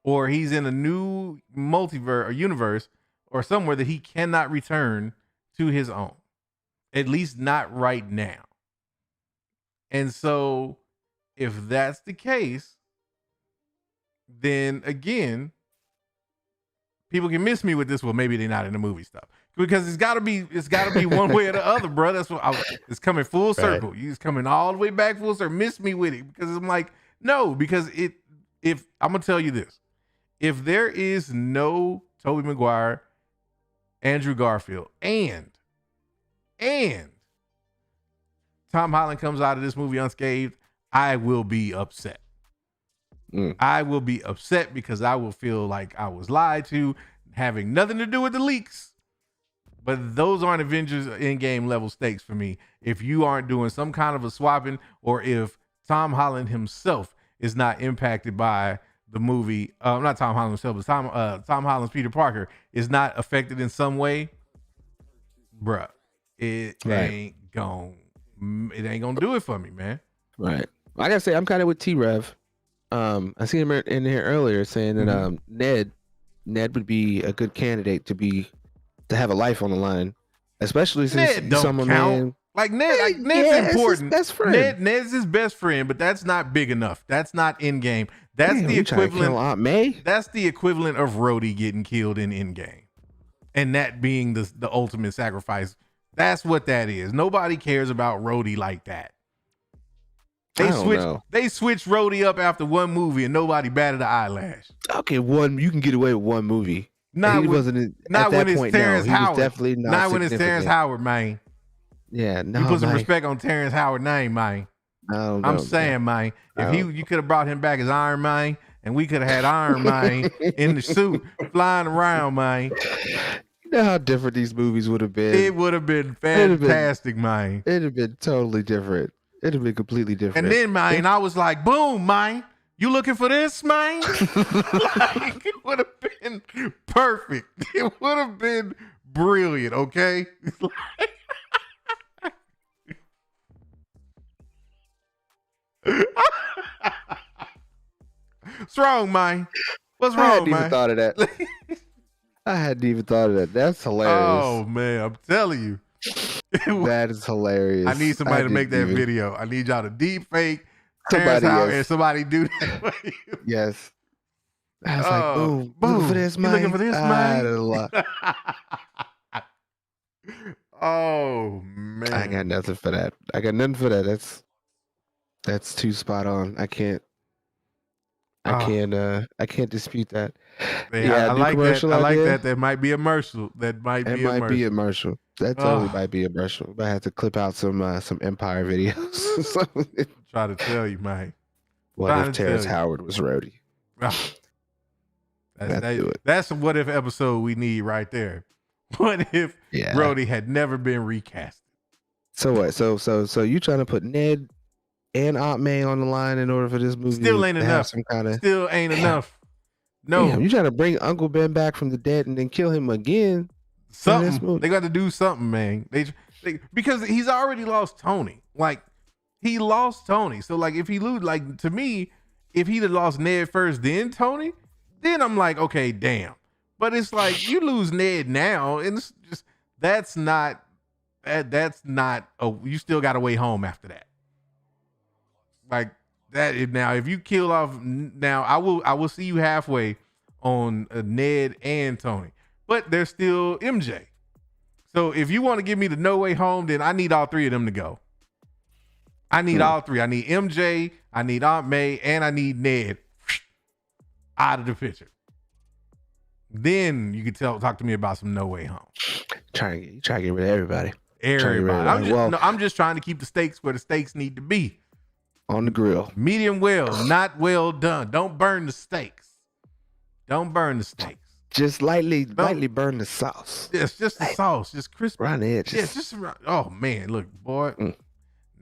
or he's in a new multiverse or universe or somewhere that he cannot return to his own, at least not right now. And so if that's the case, then again, people can miss me with this. Well, maybe they're not in the movie stuff, because it's gotta be one way or the other, bro. That's what it's coming full circle. Right. It's coming all the way back full circle. Miss me with it, because I'm like, no, because if I'm gonna tell you this, if there is no Tobey Maguire, Andrew Garfield, and Tom Holland comes out of this movie unscathed, I will be upset. I will be upset because I will feel like I was lied to, having nothing to do with the leaks. But those aren't Avengers Endgame level stakes for me if you aren't doing some kind of a swapping, or if Tom Holland himself is not impacted by the movie. Not Tom Holland himself, but Tom Holland's Peter Parker is not affected in some way. Bruh, it ain't gonna do it for me, man. Right. I gotta say, I'm kind of with T-Rev. I seen him in here earlier saying that Ned would be a good candidate to have a life on the line, especially since Ned don't count. Like Ned's important. His best friend. Ned's his best friend, but that's not big enough. That's not Endgame. That's the you trying to equivalent. kill Aunt May? That's the equivalent of Rhodey getting killed in Endgame, and that being the ultimate sacrifice. That's what that is. Nobody cares about Rhodey like that. They switched Rhodey up after one movie, and nobody batted an eyelash. Okay, you can get away with one movie. Not he when, wasn't not at that when it's point. Terrence no, he Howard. was definitely not when it's Terrence Howard, man. Yeah, no. You put some man. respect on Terrence Howard name, man. I'm saying, man. If you could have brought him back as Iron Man, and we could have had Iron Man in the suit flying around, man. You know how different these movies would have been. It would have been fantastic, man. It'd have been totally different. It'd have been completely different. And then, man, I was like, boom, man. You looking for this, man? Like, it would have been perfect. It would have been brilliant, okay? What's wrong, man? What's wrong, I hadn't man? even thought of that. I hadn't even thought of that. That's hilarious. Oh, man, I'm telling you. That is hilarious. I need somebody to make that video. I need y'all to deep fake Terrence Howard and somebody do that for you. Yes. I was like, boom. Looking for this, man? You looking for this, man? Oh, man. I got nothing for that. That's too spot on. I can't dispute that. Man, I like that. I like that. That might be a commercial. That might be a commercial. That totally might be a commercial. I have to clip out some Empire videos. Try to tell you, man. What if Terrence Howard was Rhodey? That's a what if episode we need right there. What if Rhodey had never been recast? So what? So you trying to put Ned and Aunt May on the line in order for this movie? Still ain't enough. Still ain't enough. No, damn, you trying to bring Uncle Ben back from the dead and then kill him again? Something. They got to do something, man. They because he's already lost Tony. Like he lost Tony. So like if he lose, like to me, if he'd have lost Ned first, then Tony, then I'm like, okay, damn. But it's like you lose Ned now, and it's just that's not. You still got to way home after that. Like that now, if you kill off now, I will see you halfway on Ned and Tony. But there's still MJ. So if you want to give me the no way home, then I need all three of them to go. I need all three. I need MJ, I need Aunt May, and I need Ned out of the picture. Then you can talk to me about some no way home. Trying to get rid of everybody. I'm just trying to keep the stakes where the stakes need to be. On the grill. Medium well, not well done. Don't burn the steaks. Don't burn the steaks. Just lightly burn the sauce. Yes, just the sauce, just crispy. Around the edges. Yes, just around. Oh man, look, boy.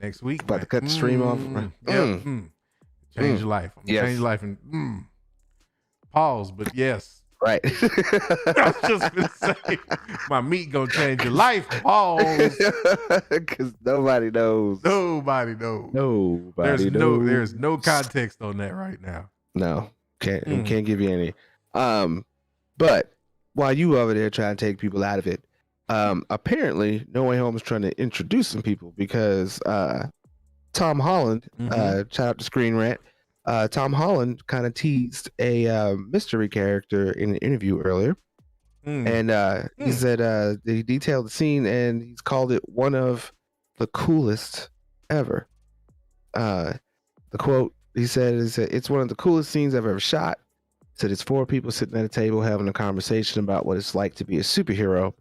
Next week, about to cut the stream off. Change your life. Change your life and pause. But yes, right. I was just gonna say, my meat gonna change your life. Pause. Because nobody knows. Nobody knows. There's no context on that right now. No, can't give you any. But while you over there trying to take people out of it, apparently No Way Home is trying to introduce some people because Tom Holland, shout out to Screen Rant, Tom Holland kind of teased a mystery character in an interview earlier. And he said he detailed the scene and he's called it one of the coolest ever. The quote he said is, "It's one of the coolest scenes I've ever shot." Said it's 4 people sitting at a table having a conversation about what it's like to be a superhero.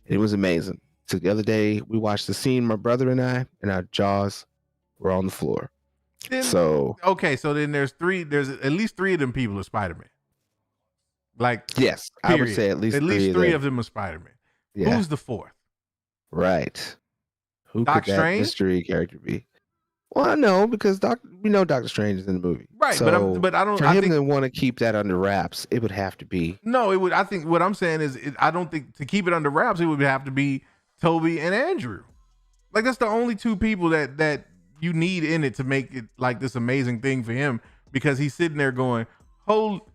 And it was amazing. So the other day we watched the scene, my brother and I, and our jaws were on the floor. So then there's at least 3 of them people are Spider-Man. Like yes, period. I would say at least 3 of them are Spider-Man. Yeah. Who's the 4th? Right. Who Doc could Strange? That mystery character be? Well, no, because we know Doctor Strange is in the movie, right? So but I don't. For him to want to keep that under wraps, it would have to be. No, it would. I think what I'm saying is, I don't think to keep it under wraps, it would have to be Tobey and Andrew. Like that's the only 2 people that you need in it to make it like this amazing thing for him, because he's sitting there going,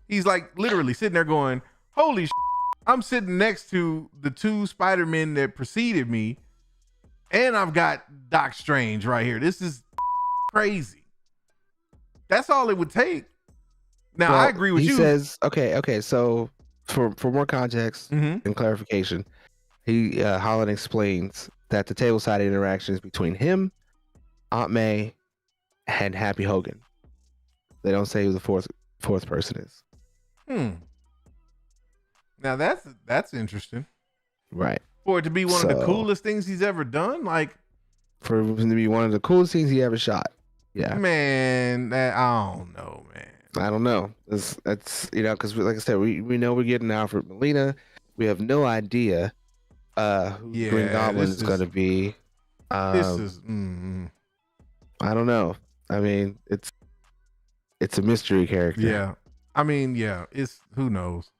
he's like literally sitting there going, holy shit, I'm sitting next to the 2 Spider-Men that preceded me. And I've got Doc Strange right here. This is crazy. That's all it would take. Now, I agree with you. He says, okay. So for more context and clarification, Holland explains that the tableside interaction is between him, Aunt May, and Happy Hogan. They don't say who the fourth person is. Now that's interesting. Right. For it to be one of the coolest things he's ever done, like for him to be one of the coolest things he ever shot. Yeah. Man, I don't know, man. I don't know. That's because like I said, we know we're getting Alfred Molina. We have no idea who Green Goblin is going to be. This is. I don't know. I mean, it's a mystery character. Yeah. I mean, yeah. It's who knows.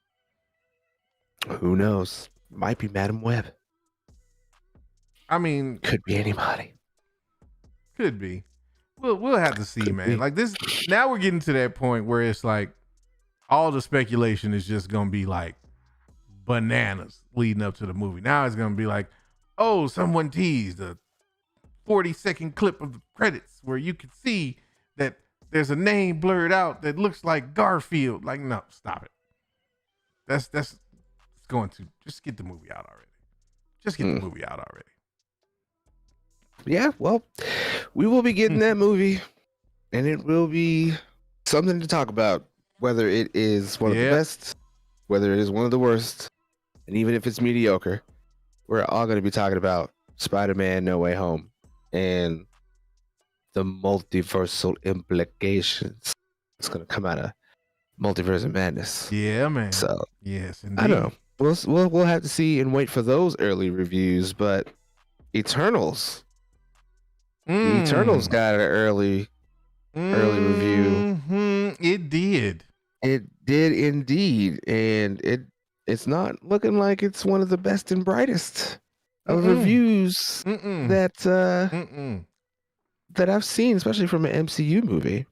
Who knows? Might be Madam Web. I mean, could be anybody. Could be. We'll have to see, man. Like this. Now we're getting to that point where it's like all the speculation is just gonna be like bananas leading up to the movie. Now it's gonna be like, oh, someone teased a 40-second clip of the credits where you can see that there's a name blurred out that looks like Garfield. Like, no, stop it. That's it's going to just get the movie out already. Just get the movie out already. Yeah, well, we will be getting that movie, and it will be something to talk about. Whether it is one of the best, whether it is one of the worst, and even if it's mediocre, we're all going to be talking about Spider-Man: No Way Home and the multiversal implications. It's going to come out of Multiverse of Madness. Yeah, man. So yes, indeed. I don't know. We'll have to see and wait for those early reviews, but Eternals. Eternals got an early review. It did. It did indeed, and it's not looking like it's one of the best and brightest of reviews that I've seen, especially from an MCU movie.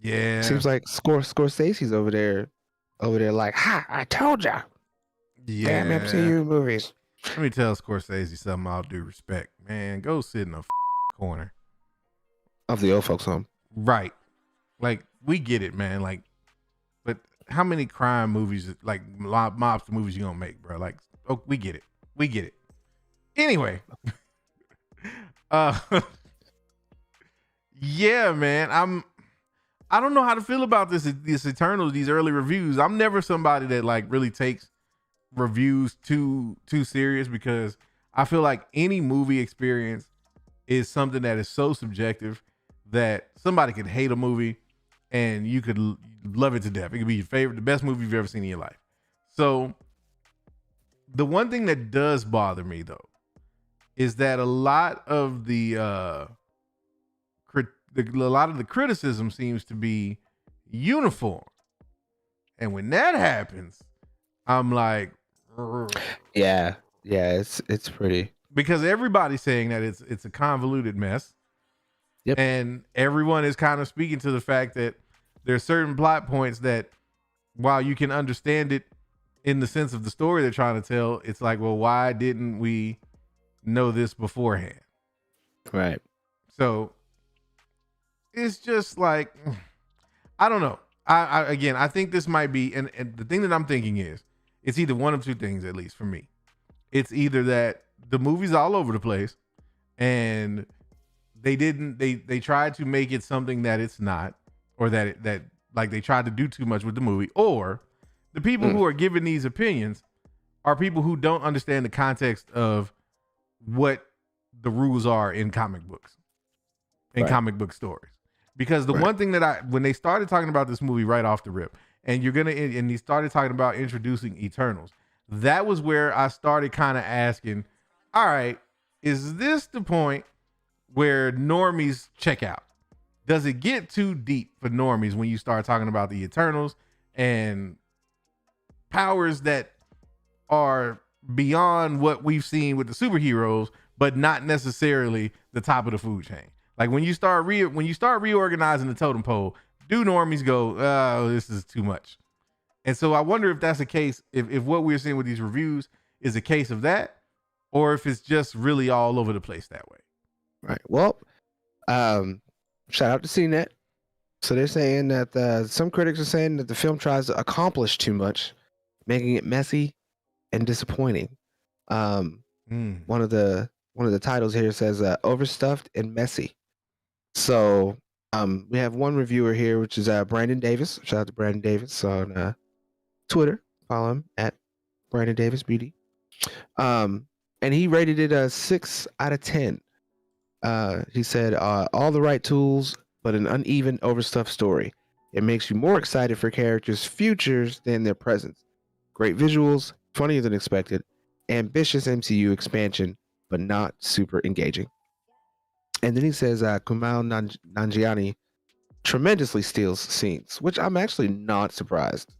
Yeah, seems like Scorsese's over there like, ha! I told ya. Yeah, damn MCU movies. Let me tell Scorsese something. All due respect, man. Go sit in a corner of the old folks home. Right. Like, we get it, man. Like, but how many crime movies, like mobster movies, you gonna make, bro? Like, oh, we get it. We get it. Anyway, yeah, man. I don't know how to feel about this Eternals, these early reviews. I'm never somebody that like really takes reviews too serious, because I feel like any movie experience is something that is so subjective that somebody could hate a movie and you could love it to death. It could be your favorite, the best movie you've ever seen in your life. So the one thing that does bother me though is that a lot of the criticism seems to be uniform, and when that happens, I'm like, yeah, it's pretty, because everybody's saying that it's a convoluted mess. Yep. And everyone is kind of speaking to the fact that there's certain plot points that, while you can understand it in the sense of the story they're trying to tell, it's like, well, why didn't we know this beforehand? Right. So it's just like, I don't know. I think this might be, and the thing that I'm thinking is, it's either one of two things, at least for me. It's either that the movie's all over the place and they tried to make it something that it's not, or that like they tried to do too much with the movie, or the people who are giving these opinions are people who don't understand the context of what the rules are in comic books, in comic book stories. Because the one thing that when they started talking about this movie right off the rip, and he started talking about introducing Eternals, that was where I started kind of asking, all right, is this the point where normies check out? Does it get too deep for normies when you start talking about the Eternals and powers that are beyond what we've seen with the superheroes, but not necessarily the top of the food chain? Like, when you start reorganizing the totem pole, do normies go, oh, this is too much? And so I wonder if that's a case, if what we're seeing with these reviews is a case of that, or if it's just really all over the place that way. Right. Well, shout out to CNET. So they're saying that some critics are saying that the film tries to accomplish too much, making it messy and disappointing. One of the titles here says overstuffed and messy. So we have one reviewer here, which is Brandon Davis. Shout out to Brandon Davis on Twitter. Follow him at Brandon Davis Beauty. And he rated it a 6 out of 10. He said all the right tools, but an uneven, overstuffed story. It makes you more excited for characters' futures than their presents. Great visuals, funnier than expected, ambitious MCU expansion, but not super engaging. And then he says Kumail Nanjiani tremendously steals scenes, which I'm actually not surprised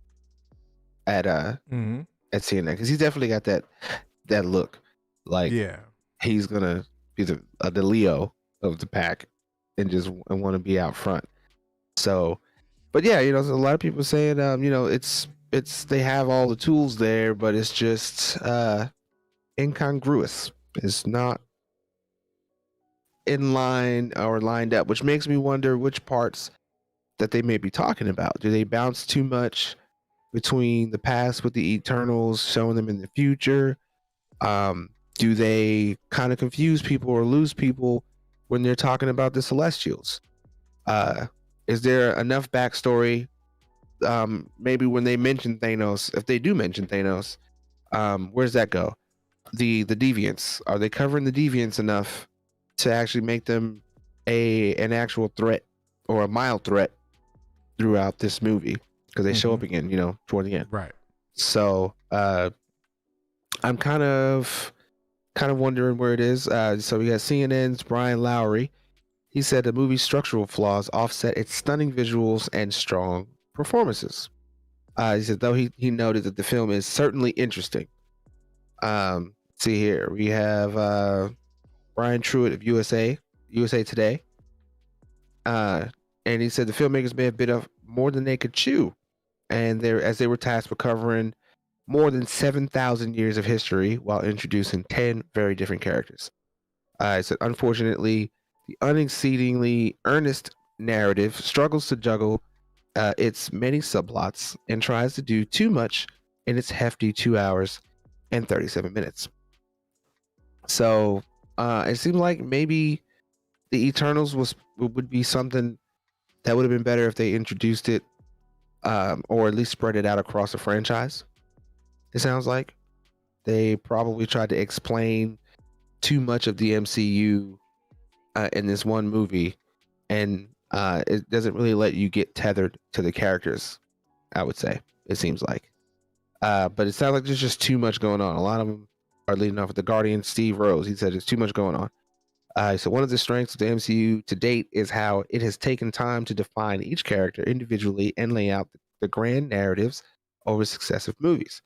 at CNN, because he's definitely got that look. Like, he's gonna be the Leo of the pack and just want to be out front. So, but yeah, so a lot of people saying, it's they have all the tools there, but it's just incongruous. It's not in line or lined up, which makes me wonder which parts that they may be talking about. Do they bounce too much between the past with the Eternals, showing them in the future? Do they kind of confuse people or lose people when they're talking about the Celestials? Is there enough backstory? Maybe when they mention Thanos, if they do mention Thanos, where's that go? The Deviants, are they covering the Deviants enough to actually make them an actual threat or a mild threat throughout this movie? Because they show up again, toward the end. Right. So I'm kind of wondering where it is. So we got CNN's Brian Lowry. He said the movie's structural flaws offset its stunning visuals and strong performances. He said, though he noted that the film is certainly interesting. See here, we have Brian Truitt of USA Today. And he said the filmmakers may have bit of more than they could chew. And as they were tasked with covering more than 7,000 years of history while introducing 10 very different characters. He said, unfortunately, the unexceedingly earnest narrative struggles to juggle its many subplots and tries to do too much in its hefty 2 hours and 37 minutes. So it seemed like maybe the Eternals would be something that would have been better if they introduced it or at least spread it out across the franchise. It sounds like they probably tried to explain too much of the MCU in this one movie, and it doesn't really let you get tethered to the characters, I would say, it seems like. But it sounds like there's just too much going on. A lot of them are leading off with the Guardian, Steve Rose. He said there's too much going on. So one of the strengths of the MCU to date is how it has taken time to define each character individually and lay out the grand narratives over successive movies,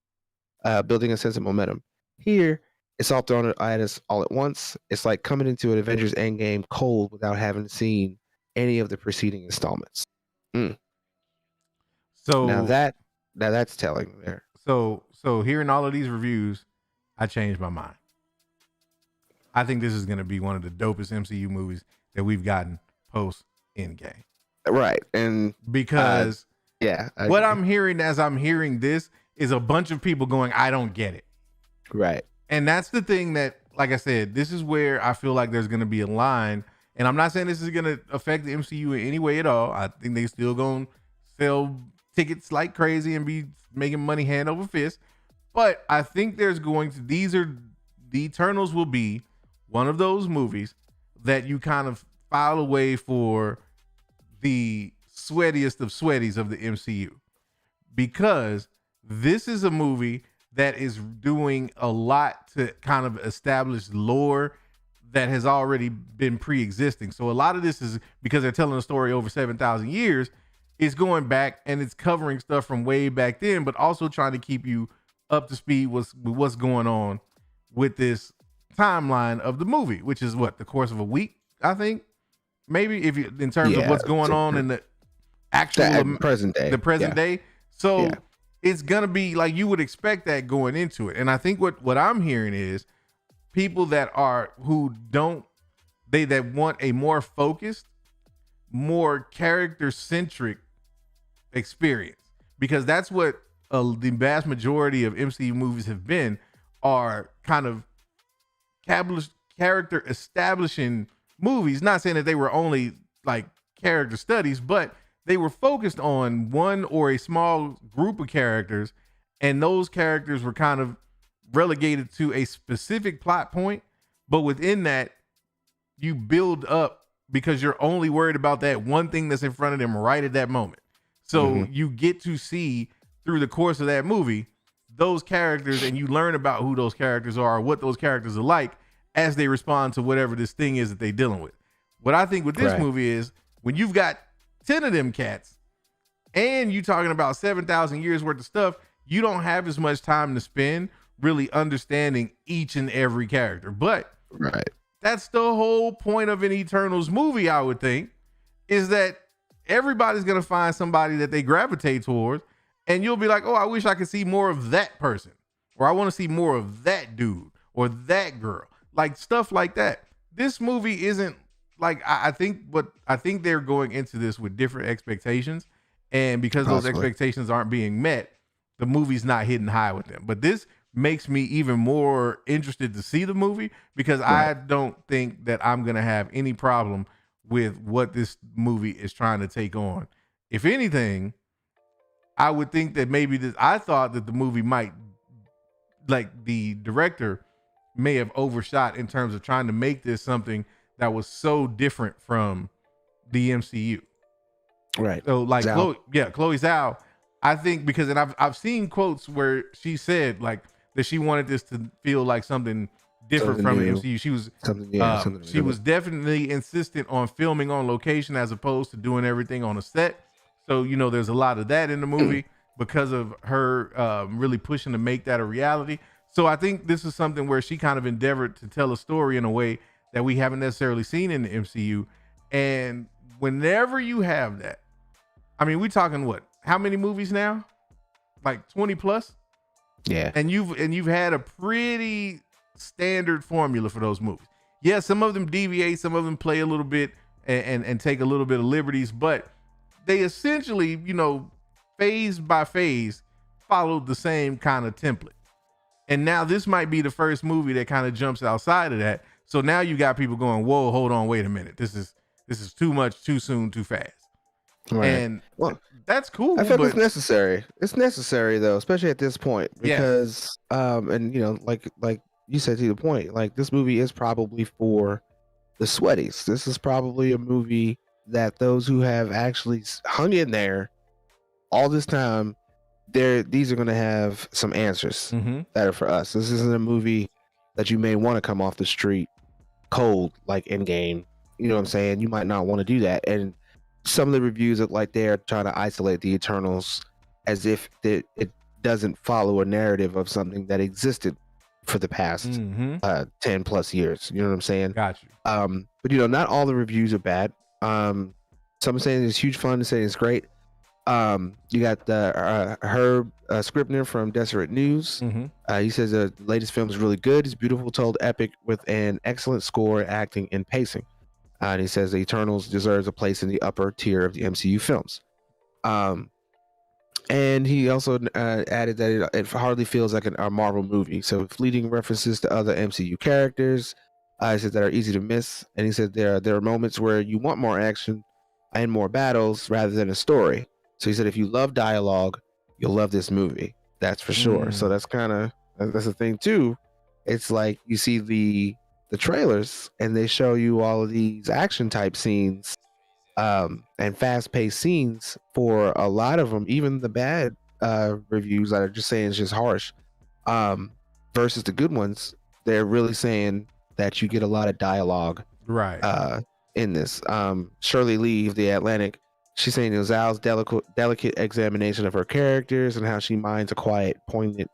building a sense of momentum. Here, it's all thrown at us all at once. It's like coming into an Avengers Endgame cold without having seen any of the preceding installments. So now that's telling there. So hearing all of these reviews, I changed my mind. I think this is going to be one of the dopest MCU movies that we've gotten post Endgame. Right. And because what I'm hearing as I'm hearing this is a bunch of people going, I don't get it. Right. And that's the thing that, like I said, this is where I feel like there's going to be a line. And I'm not saying this is going to affect the MCU in any way at all. I think they still going to sell tickets like crazy and be making money hand over fist. But I think there's going to, the Eternals will be one of those movies that you kind of file away for the sweatiest of sweaties of the MCU. Because this is a movie that is doing a lot to kind of establish lore that has already been pre-existing. So a lot of this is because they're telling a story over 7,000 years. It's going back and it's covering stuff from way back then, but also trying to keep you up to speed with what's going on with this timeline of the movie, which is what, the course of a week, I think, maybe, if you in terms of what's going on in the actual present day, day. So it's gonna be like you would expect that going into it. And I think what I'm hearing is people that want a more focused, more character centric experience, because that's what the vast majority of MCU movies have been, are kind of character establishing movies. Not saying that they were only like character studies, but they were focused on one or a small group of characters, and those characters were kind of relegated to a specific plot point, but within that you build up because you're only worried about that one thing that's in front of them right at that moment. So you get to see through the course of that movie those characters, and you learn about who those characters are, what those characters are like as they respond to whatever this thing is that they're dealing with. What I think with this movie is, when you've got 10 of them cats and you talking about 7,000 years worth of stuff, you don't have as much time to spend really understanding each and every character. But that's the whole point of an Eternals movie, I would think, is that everybody's going to find somebody that they gravitate towards, and you'll be like, oh, I wish I could see more of that person, or I want to see more of that dude or that girl, like stuff like that. This movie isn't like, I think they're going into this with different expectations, and because those expectations aren't being met, the movie's not hitting high with them. But this makes me even more interested to see the movie, because I don't think that I'm going to have any problem with what this movie is trying to take on. If anything, I would think that I thought that the movie might, like, the director may have overshot in terms of trying to make this something that was so different from the MCU. Right. So like Chloe Zhao, I think, because, and I've seen quotes where she said like that she wanted this to feel like something different from the MCU. She was definitely insistent on filming on location as opposed to doing everything on a set. So, there's a lot of that in the movie because of her really pushing to make that a reality. So I think this is something where she kind of endeavored to tell a story in a way that we haven't necessarily seen in the MCU. And whenever you have that, I mean, we're talking how many movies now? Like 20 plus? Yeah. And you've had a pretty standard formula for those movies. Yeah, some of them deviate, some of them play a little bit and take a little bit of liberties, but they essentially, phase by phase, followed the same kind of template. And now this might be the first movie that kind of jumps outside of that. So now you got people going, whoa, hold on, wait a minute. This is too much, too soon, too fast. Right. And that's cool. I feel it's necessary. It's necessary though, especially at this point, because like you said, to the point, like, this movie is probably for the sweaties. This is probably a movie that those who have actually hung in there all this time, these are going to have some answers that are for us. This isn't a movie that you may want to come off the street cold like Endgame. You know what I'm saying? You might not want to do that. And some of the reviews look like they're trying to isolate the Eternals as if it doesn't follow a narrative of something that existed for the past 10 plus years. You know what I'm saying? Got you. But not all the reviews are bad. Some are saying it's huge fun, saying it's great. You got the Herb Scribner from Deseret News. He says the latest film is really good. It's beautiful, told epic with an excellent score, acting, and pacing. And he says the Eternals deserves a place in the upper tier of the MCU films. And he also added that it hardly feels like a Marvel movie. So fleeting references to other MCU characters, he said, that are easy to miss. And he said there are moments where you want more action and more battles rather than a story. So he said if you love dialogue, you'll love this movie. That's for sure. So that's the thing too. It's like you see the trailers and they show you all of these action type scenes and fast-paced scenes for a lot of them, even the bad reviews that are just saying it's just harsh versus the good ones. They're really saying that you get a lot of dialogue in this. Shirley Lee of The Atlantic, she's saying it was Zhao's delicate examination of her characters and how she mines a quiet, poignant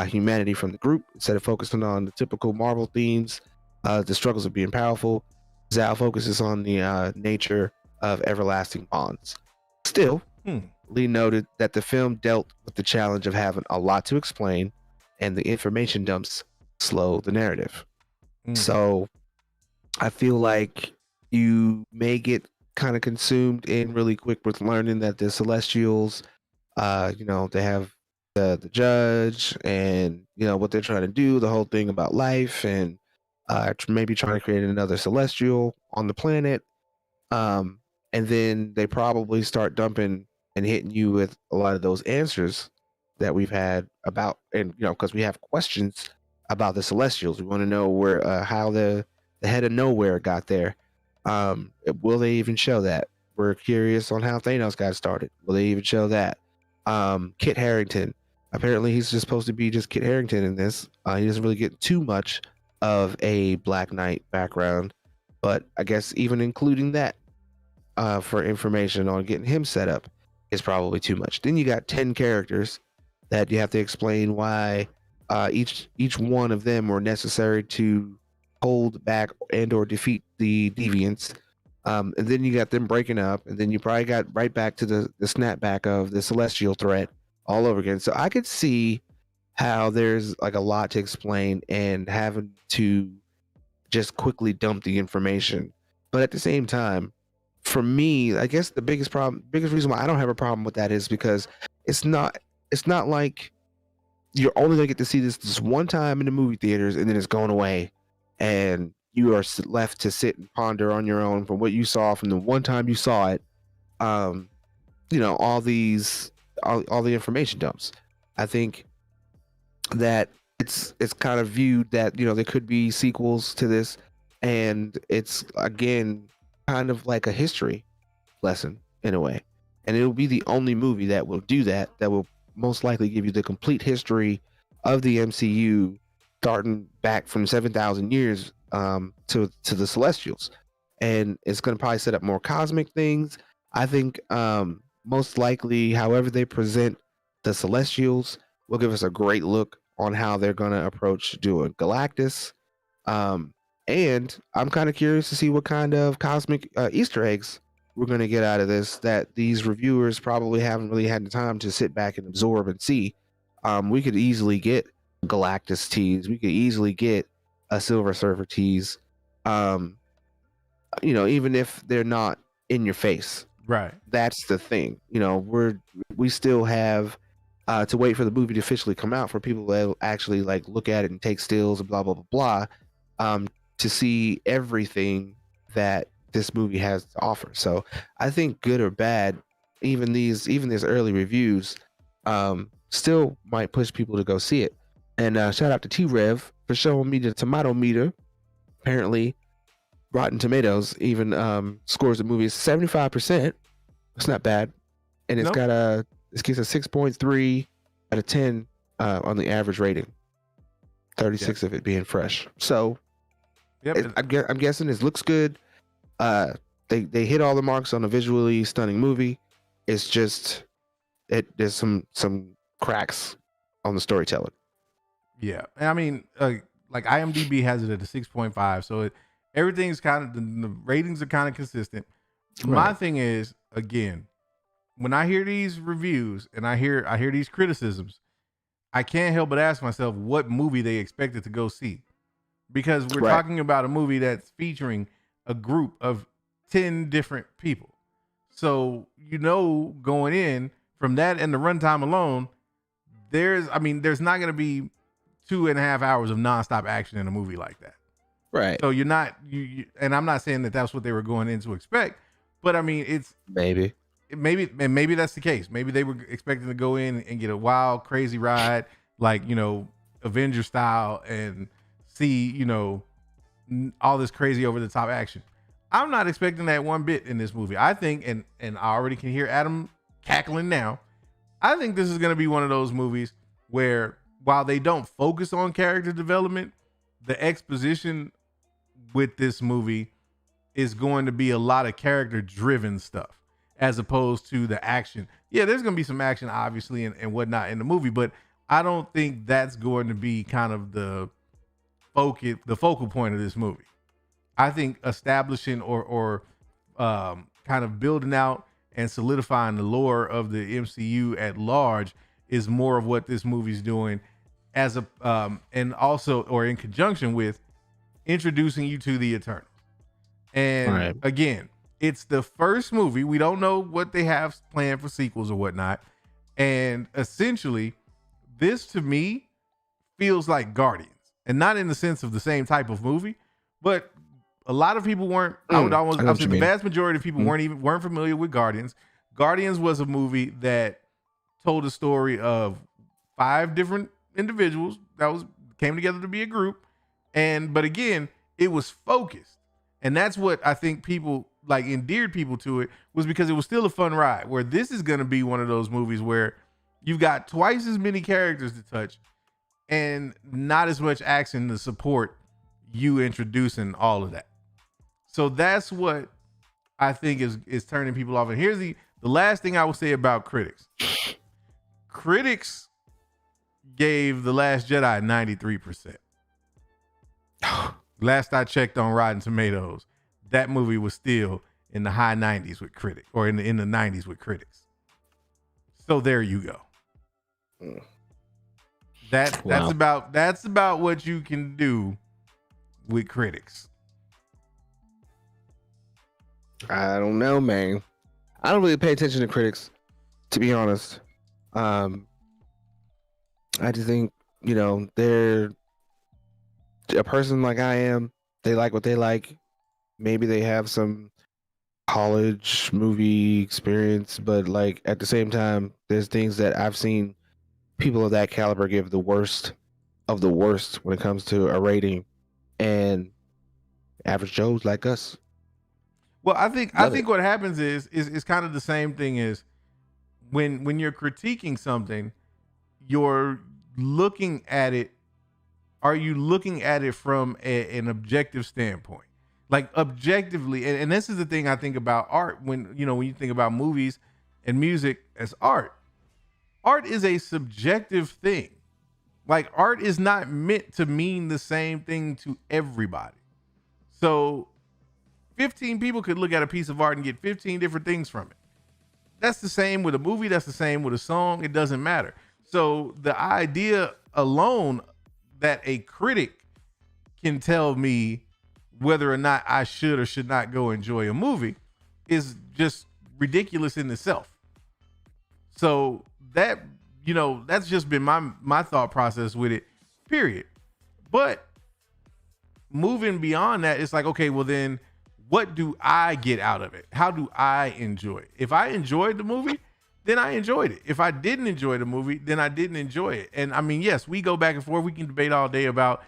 humanity from the group instead of focusing on the typical Marvel themes, the struggles of being powerful. Zhao focuses on the nature of everlasting bonds. Still, Lee noted that the film dealt with the challenge of having a lot to explain, and the information dumps slow the narrative. So I feel like you may get kind of consumed in really quick with learning that the Celestials, they have the judge and what they're trying to do, the whole thing about life and maybe trying to create another Celestial on the planet. And then they probably start dumping and hitting you with a lot of those answers that we've had about, and because we have questions about the Celestials. We want to know how the head of nowhere got there. Will they even show that? We're curious on how Thanos got started. Will they even show that? Kit Harington. Apparently, he's just supposed to be just Kit Harington in this. He doesn't really get too much of a Black Knight background, but I guess even including that for information on getting him set up is probably too much. Then you got 10 characters that you have to explain why each one of them were necessary to hold back and or defeat the deviants. And then you got them breaking up, and then you probably got right back to the snapback of the Celestial threat all over again. So I could see how there's like a lot to explain and having to just quickly dump the information. But at the same time, for me, I guess the biggest reason why I don't have a problem with that is because it's not like you're only gonna get to see this one time in the movie theaters and then it's going away, and you are left to sit and ponder on your own from what you saw from the one time you saw it. All the information dumps. I think that it's kind of viewed that there could be sequels to this, and it's again kind of like a history lesson in a way, and it'll be the only movie that will do that will most likely give you the complete history of the MCU starting back from 7,000 years to the Celestials, and it's going to probably set up more cosmic things. I think most likely, however they present the Celestials, will give us a great look on how they're going to approach doing Galactus. And I'm kind of curious to see what kind of cosmic Easter eggs we're going to get out of this that these reviewers probably haven't really had the time to sit back and absorb and see. We could easily get Galactus tease. We could easily get a Silver Surfer tease. Even if they're not in your face. Right. That's the thing. We still have to wait for the movie to officially come out for people to actually like look at it and take stills and blah blah blah blah. To see everything that this movie has to offer. So I think good or bad, even these early reviews still might push people to go see it. And shout out to T-Rev for showing me the tomato meter. Apparently Rotten Tomatoes even scores the movie 75%. It's not bad. And it's got a 6.3 out of 10 on the average rating. 36 of it being fresh. So I'm guessing it looks good. They hit all the marks on a visually stunning movie. It's just there's some cracks on the storytelling. Yeah, I mean, like IMDb has it at a 6.5, so everything's kind of the ratings are kind of consistent. Right. My thing is, again, when I hear these reviews and I hear these criticisms, I can't help but ask myself what movie they expected to go see. Because we're talking about a movie that's featuring a group of 10 different people. So, going in from that and the runtime alone, there's not going to be 2.5 hours of nonstop action in a movie like that. Right. So you're not, and I'm not saying that that's what they were going in to expect, but I mean, it's maybe that's the case. Maybe they were expecting to go in and get a wild, crazy ride, like, Avenger style, and see, all this crazy over the top action. I'm not expecting that one bit in this movie. I think, and I already can hear Adam cackling now, I think this is going to be one of those movies where while they don't focus on character development, the exposition with this movie is going to be a lot of character driven stuff as opposed to the action. Yeah, there's going to be some action obviously and whatnot in the movie, but I don't think that's going to be kind of the focal point of this movie. I think establishing or kind of building out and solidifying the lore of the MCU at large is more of what this movie's doing, as a and also or in conjunction with introducing you to the Eternals. And again, it's the first movie. We don't know what they have planned for sequels or whatnot. And essentially, this to me feels like Guardians, and not in the sense of the same type of movie, but a lot of people weren't. I would say the vast majority of people weren't familiar with Guardians. Guardians was a movie that told a story of 5 different individuals that came together to be a group, but again, it was focused, and that's what I think people like endeared people to it, was because it was still a fun ride. Where this is going to be one of those movies where you've got twice as many characters to touch and not as much action to support you introducing all of that. So that's what I think is turning people off. And here's the last thing I will say about critics. Critics gave The Last Jedi 93%. Last I checked on Rotten Tomatoes, that movie was still in the high 90s with critics, or in the 90s with critics. So there you go. That's about what you can do with critics. I don't know, man. I don't really pay attention to critics, to be honest. I just think, they're a person like I am. They like what they like. Maybe they have some college movie experience, but like at the same time, there's things that I've seen people of that caliber give the worst of the worst when it comes to a rating, and average Joes like us. Well, I think what happens is kind of the same thing as when you're critiquing something, you're looking at it. Are you looking at it from an objective standpoint? Like objectively, and this is the thing I think about art when you think about movies and music as art. Art is a subjective thing. Like art is not meant to mean the same thing to everybody. So 15 people could look at a piece of art and get 15 different things from it. That's the same with a movie. That's the same with a song. It doesn't matter. So the idea alone that a critic can tell me whether or not I should or should not go enjoy a movie is just ridiculous in itself. So that, that's just been my thought process with it, period. But moving beyond that, it's like, okay, well then what do I get out of it? How do I enjoy it? If I enjoyed the movie, then I enjoyed it. If I didn't enjoy the movie, then I didn't enjoy it. And I mean, yes, we go back and forth. We can debate all day about,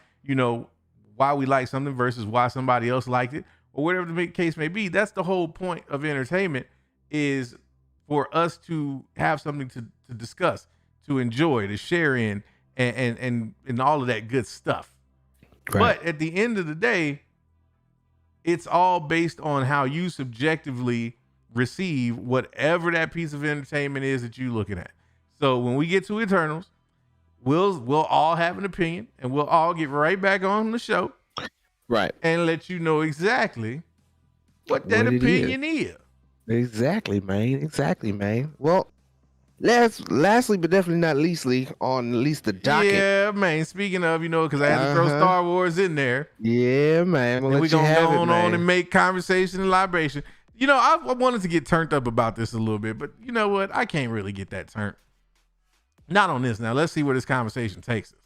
why we like something versus why somebody else liked it, or whatever the case may be. That's the whole point of entertainment, is for us to have something to discuss, to enjoy, to share in, and all of that good stuff. Right. But at the end of the day, it's all based on how you subjectively receive whatever that piece of entertainment is that you're looking at. So when we get to Eternals, we'll all have an opinion, and we'll all get right back on the show, right, and let you know exactly what that opinion is. Exactly, man. Well, lastly, but definitely not leastly, on at least the docket. Yeah, man. Speaking of, because I had to throw Star Wars in there. Yeah, man. And we're gonna go on and make conversation and libation. I wanted to get turned up about this a little bit, but you know what? I can't really get that turned. Not on this now. Let's see where this conversation takes us.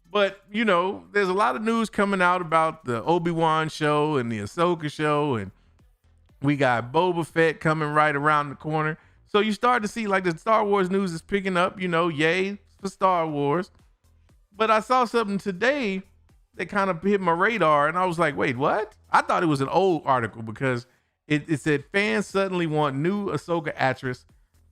But, there's a lot of news coming out about the Obi-Wan show and the Ahsoka show, and we got Boba Fett coming right around the corner. So you start to see like the Star Wars news is picking up, yay for Star Wars. But I saw something today that kind of hit my radar, and I was like, wait, what? I thought it was an old article because it said fans suddenly want new Ahsoka actress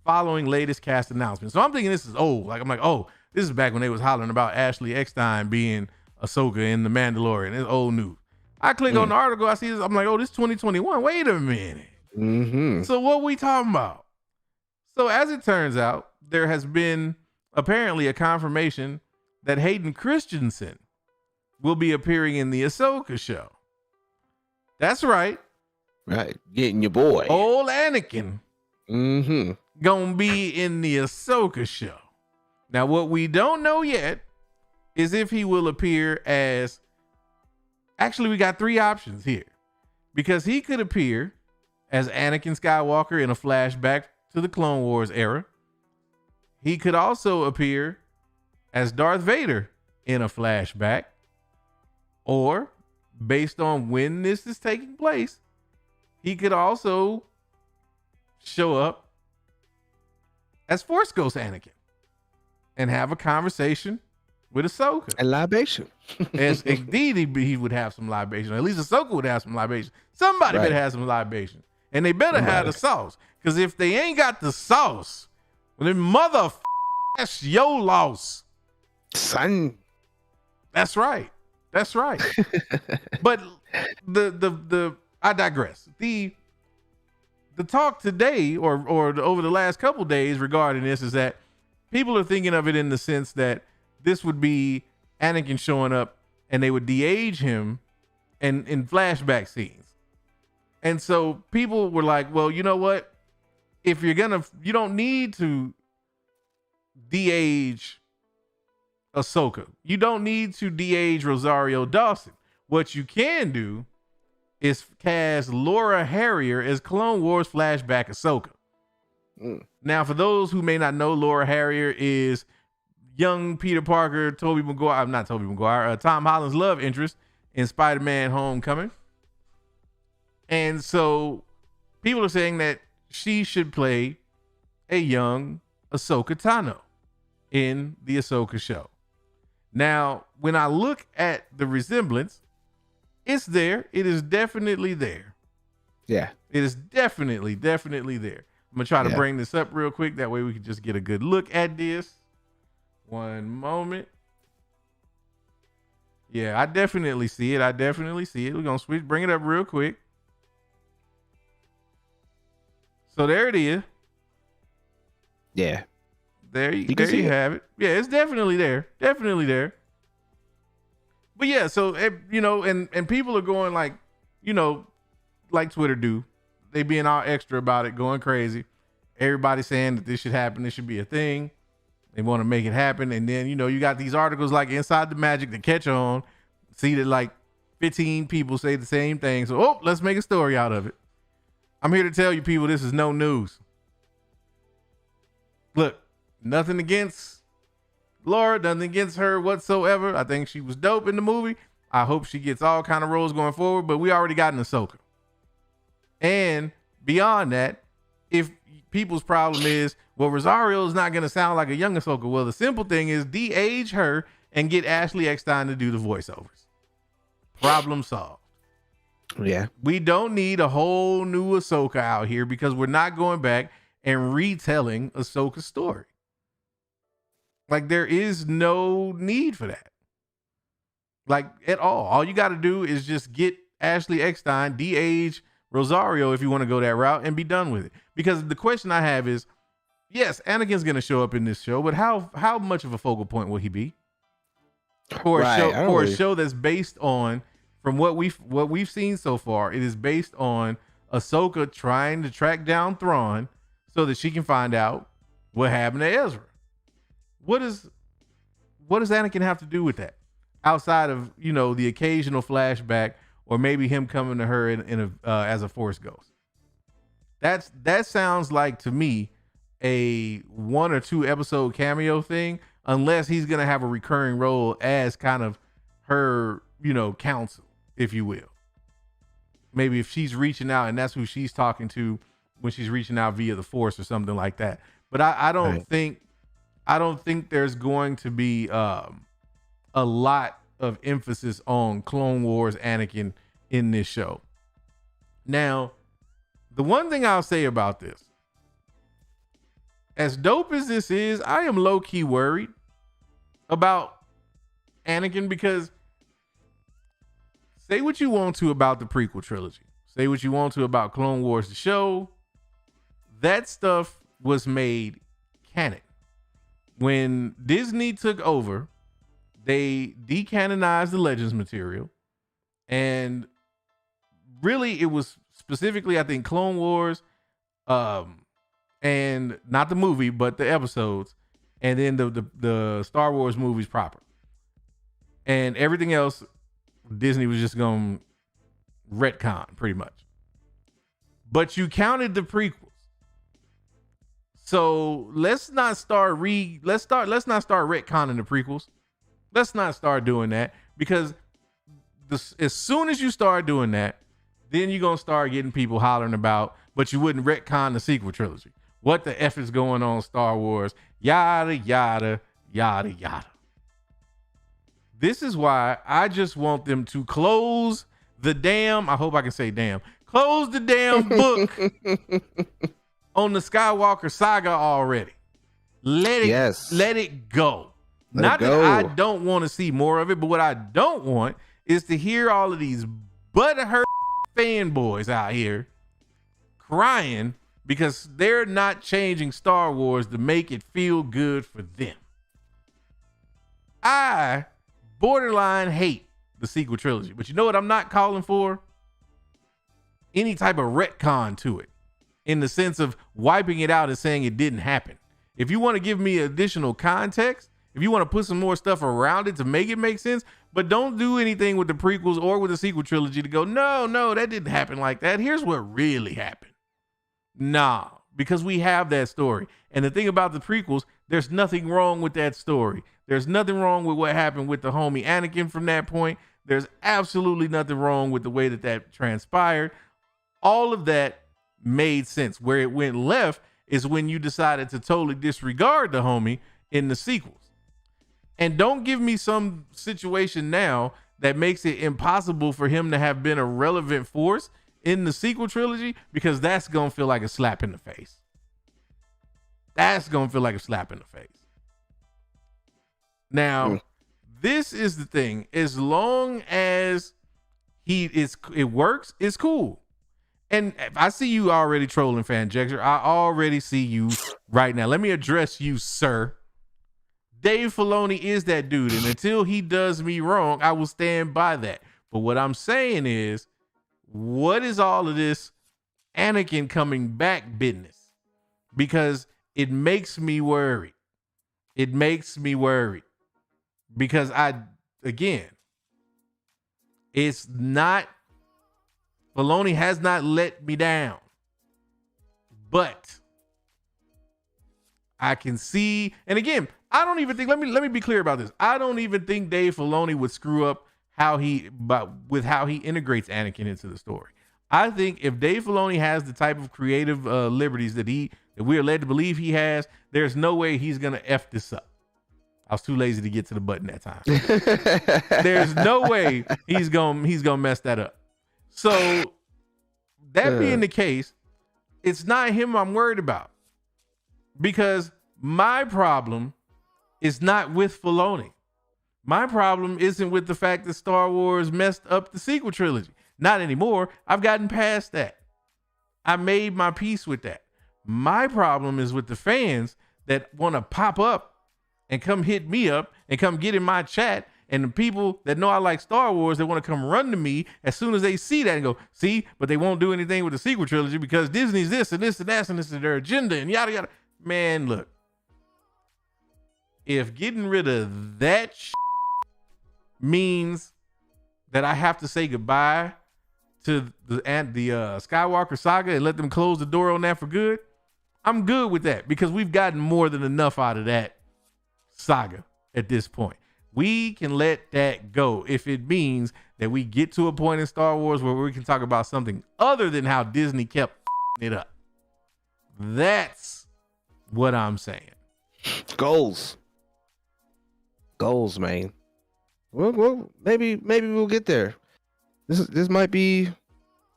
following latest cast announcement. So I'm thinking this is old. I'm like, oh, this is back when they was hollering about Ashley Eckstein being Ahsoka in The Mandalorian. It's old news. I click on the article. I see this. I'm like, oh, this 2021. Wait a minute. Mm-hmm. So what we talking about? So as it turns out, there has been apparently a confirmation that Hayden Christensen will be appearing in the Ahsoka show. That's right. Right. Getting your boy. Old Anakin. Mm-hmm. Gonna be in the Ahsoka show. Now, what we don't know yet is if he will appear as Actually, we got 3 options here because he could appear as Anakin Skywalker in a flashback to the Clone Wars era. He could also appear as Darth Vader in a flashback, or based on when this is taking place, he could also show up as Force Ghost Anakin and have a conversation with Ahsoka. And libation. As indeed he would have some libation. At least Ahsoka would have some libation. Somebody better have some libation. And they better have the sauce. Because if they ain't got the sauce, well, then that's your loss. Son. That's right. That's right. But the I digress. The talk today or over the last couple days regarding this is that people are thinking of it in the sense that this would be Anakin showing up and they would de-age him and in flashback scenes. And so people were like, well, you know what? If you don't need to de-age Ahsoka. You don't need to de-age Rosario Dawson. What you can do is cast Laura Harrier as Clone Wars flashback Ahsoka. Now, for those who may not know, Laura Harrier is young Peter Parker, Tom Holland's love interest in Spider-Man Homecoming. And so people are saying that she should play a young Ahsoka Tano in the Ahsoka show. Now, when I look at the resemblance, it's there. It is definitely there. Yeah. It is definitely there. I'm going to try to bring this up real quick. That way we can just get a good look at this. One moment. Yeah, I definitely see it. We're going to bring it up real quick. So there it is. Yeah. There you have it. Yeah, it's definitely there. But yeah, so, and people are going like, like Twitter do. They being all extra about it, going crazy. Everybody saying that this should happen. This should be a thing. They want to make it happen. And then, you got these articles like Inside the Magic that catch on. See that like 15 people say the same thing. So, let's make a story out of it. I'm here to tell you people, this is no news. Look, nothing against Laura, nothing against her whatsoever. I think she was dope in the movie. I hope she gets all kind of roles going forward, but we already got an Ahsoka. And beyond that, if people's problem is, well, Rosario is not going to sound like a young Ahsoka. Well, the simple thing is de-age her and get Ashley Eckstein to do the voiceovers. Problem solved. Yeah. We don't need a whole new Ahsoka out here because we're not going back and retelling Ahsoka's story. Like, there is no need for that. Like, at all. All you got to do is just get Ashley Eckstein, de-age Rosario if you want to go that route, and be done with it. Because the question I have is, yes, Anakin's going to show up in this show, but how much of a focal point will he be? For a show that's based on, from what we've seen so far, it is based on Ahsoka trying to track down Thrawn so that she can find out what happened to Ezra. What does Anakin have to do with that? Outside of, the occasional flashback or maybe him coming to her as a Force ghost. That sounds like, to me, a 1 or 2 episode cameo thing, unless he's going to have a recurring role as kind of her, counsel, if you will. Maybe if she's reaching out and that's who she's talking to when she's reaching out via the Force or something like that. But I don't think there's going to be a lot of emphasis on Clone Wars Anakin in this show. Now, the one thing I'll say about this, as dope as this is, I am low-key worried about Anakin, because say what you want to about the prequel trilogy. Say what you want to about Clone Wars, the show. That stuff was made canon. When Disney took over, they decanonized the Legends material. And really, it was specifically, I think, Clone Wars, and not the movie, but the episodes, and then the Star Wars movies proper. And everything else Disney was just going to retcon pretty much. But you counted the prequels. So let's not start retconning the prequels. Let's not start doing that, because as soon as you start doing that, then you're going to start getting people hollering about, but you wouldn't retcon the sequel trilogy. What the F is going on, Star Wars? Yada, yada, yada, yada. This is why I just want them to close the damn, I hope I can say damn, close the damn book on the Skywalker saga already. Let it go. Not that I don't want to see more of it, but what I don't want is to hear all of these butthurt fanboys out here crying because they're not changing Star Wars to make it feel good for them. I borderline hate the sequel trilogy, but you know what I'm not calling for? Any type of retcon to it, in the sense of wiping it out and saying it didn't happen. If you want to give me additional context, if you want to put some more stuff around it to make it make sense, but don't do anything with the prequels or with the sequel trilogy to go, no, that didn't happen like that. Here's what really happened. Nah, because we have that story. And the thing about the prequels, there's nothing wrong with that story. There's nothing wrong with what happened with the homie Anakin from that point. There's absolutely nothing wrong with the way that transpired. All of that made sense. Where it went left is when you decided to totally disregard the homie in the sequels. And don't give me some situation now that makes it impossible for him to have been a relevant force in the sequel trilogy, because that's going to feel like a slap in the face. That's going to feel like a slap in the face. Now, this is the thing. As long as it works, it's cool. And I see you already trolling, Fanjector. I already see you right now. Let me address you, sir. Dave Filoni is that dude, and until he does me wrong, I will stand by that. But what I'm saying is, what is all of this Anakin coming back business? Because it makes me worried. It makes me worried. Because it's not, Filoni has not let me down. But I can see, and again, I don't even think, let me be clear about this. I don't even think Dave Filoni would screw up with how he integrates Anakin into the story. I think if Dave Filoni has the type of creative liberties that we are led to believe he has, there's no way he's gonna F this up. I was too lazy to get to the button that time. There's no way he's gonna mess that up. So that being the case, it's not him I'm worried about, because my problem is not with Filoni. My problem isn't with the fact that Star Wars messed up the sequel trilogy. Not anymore. I've gotten past that. I made my peace with that. My problem is with the fans that want to pop up and come hit me up and come get in my chat, and the people that know I like Star Wars that want to come run to me as soon as they see that and go, see, but they won't do anything with the sequel trilogy because Disney's this and this and that and this is their agenda and yada yada. Man, look. If getting rid of that means that I have to say goodbye to the Skywalker saga and let them close the door on that for good, I'm good with that, because we've gotten more than enough out of that saga at this point. We can let that go if it means that we get to a point in Star Wars where we can talk about something other than how Disney kept it up. That's what I'm saying. Goals, man. Well, maybe we'll get there. This might be.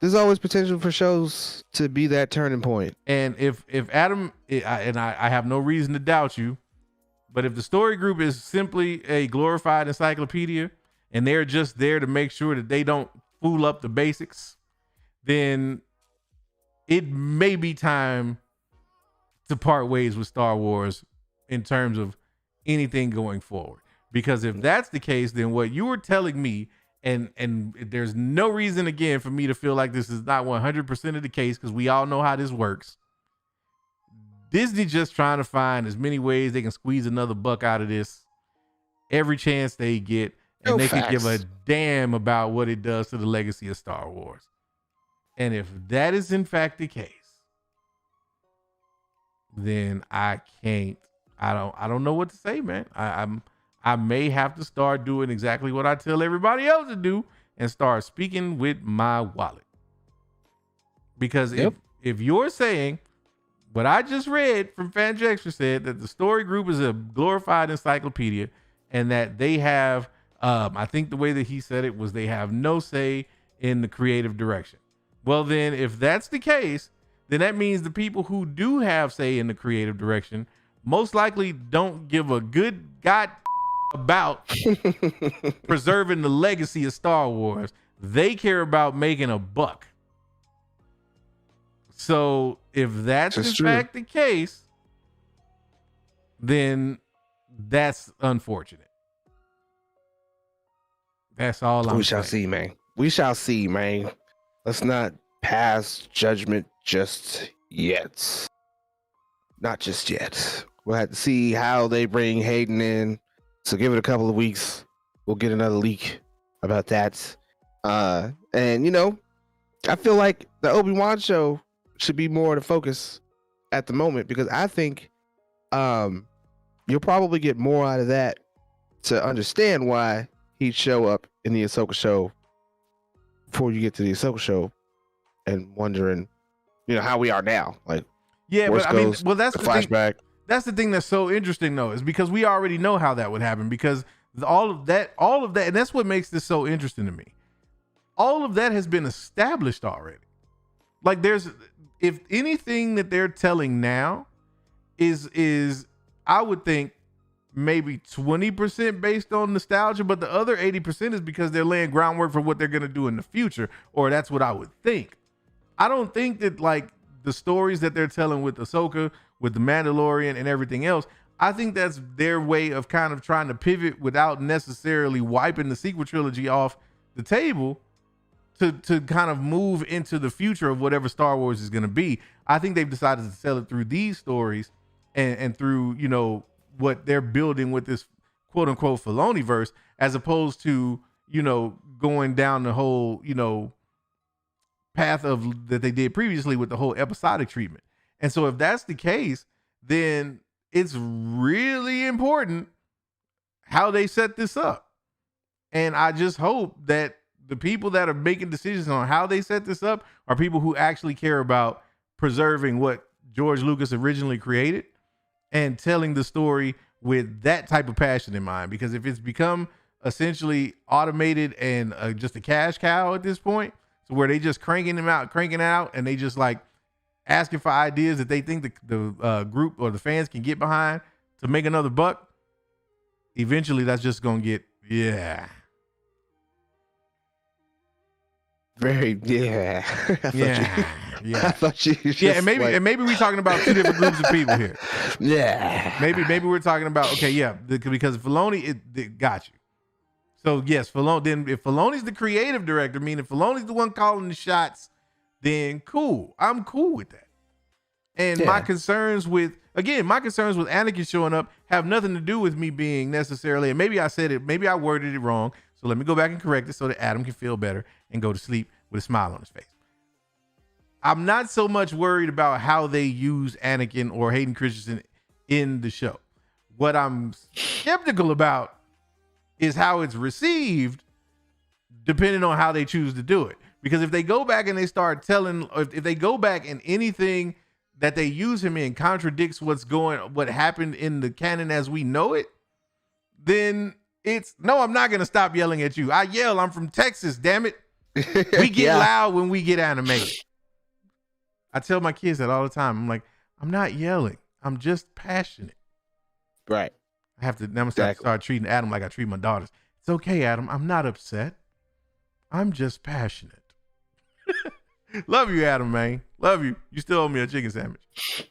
There's always potential for shows to be that turning point. And if Adam, I have no reason to doubt you, but if the story group is simply a glorified encyclopedia and they're just there to make sure that they don't fool up the basics, then it may be time to part ways with Star Wars in terms of anything going forward. Because if that's the case, then what you were telling me, and there's no reason again for me to feel like this is not 100% of the case, because we all know how this works. Disney just trying to find as many ways they can squeeze another buck out of this every chance they get. And they could give a damn about what it does to the legacy of Star Wars. And if that is in fact the case, then I don't know what to say, man. I may have to start doing exactly what I tell everybody else to do and start speaking with my wallet. Because if you're saying what I just read from Fanjextra said that the story group is a glorified encyclopedia and that they have, I think the way that he said it was they have no say in the creative direction. Well, then if that's the case, then that means the people who do have say in the creative direction most likely don't give a good god about preserving the legacy of Star Wars. They care about making a buck. So if that's in fact the case, then that's unfortunate. That's all I'm saying. We shall see, man. We shall see, man. Let's not pass judgment just yet. Not just yet. We'll have to see how they bring Hayden in. So give it a couple of weeks. We'll get another leak about that. And, you know, I feel like the Obi-Wan show should be more the focus at the moment because I think you'll probably get more out of that to understand why he'd show up in the Ahsoka show before you get to the Ahsoka show and wondering, you know, how we are now. Like, yeah, but I mean, well, that's the flashback. That's the thing that's so interesting, though, is because we already know how that would happen because all of that, and that's what makes this so interesting to me. All of that has been established already. Like if anything that they're telling now is I would think maybe 20% based on nostalgia, but the other 80% is because they're laying groundwork for what they're going to do in the future, or that's what I would think. I don't think that like the stories that they're telling with Ahsoka, with the Mandalorian and everything else, I think that's their way of kind of trying to pivot without necessarily wiping the sequel trilogy off the table to kind of move into the future of whatever Star Wars is going to be. I think they've decided to tell it through these stories and through, you know, what they're building with this quote unquote Filoni verse, as opposed to, you know, going down the whole, you know, path of that they did previously with the whole episodic treatment. And so if that's the case, then it's really important how they set this up. And I just hope that the people that are making decisions on how they set this up are people who actually care about preserving what George Lucas originally created and telling the story with that type of passion in mind. Because if it's become essentially automated and just a cash cow at this point, so where they just cranking out, and they just like asking for ideas that they think the group or the fans can get behind to make another buck, eventually that's just gonna get very yeah. I thought you just and maybe we're talking about two different groups of people here. Yeah, maybe we're talking about because Filoni it got you. So yes, Filoni. Then if Filoni's the creative director, meaning Filoni's the one calling the shots, then cool. I'm cool with that. And my concerns with Anakin showing up have nothing to do with me being necessarily, and maybe I said it, maybe I worded it wrong. So let me go back and correct it so that Adam can feel better and go to sleep with a smile on his face. I'm not so much worried about how they use Anakin or Hayden Christensen in the show. What I'm skeptical about is how it's received, depending on how they choose to do it. Because if they go back and they start telling, or if they go back and anything that they use him in contradicts what happened in the canon as we know it, then no, I'm not going to stop yelling at you. I yell, I'm from Texas, damn it. We get loud when we get animated. I tell my kids that all the time. I'm like, I'm not yelling. I'm just passionate. Right. I'm going to start treating Adam like I treat my daughters. It's okay, Adam. I'm not upset. I'm just passionate. Love you, Adam, man. Love you. You still owe me a chicken sandwich.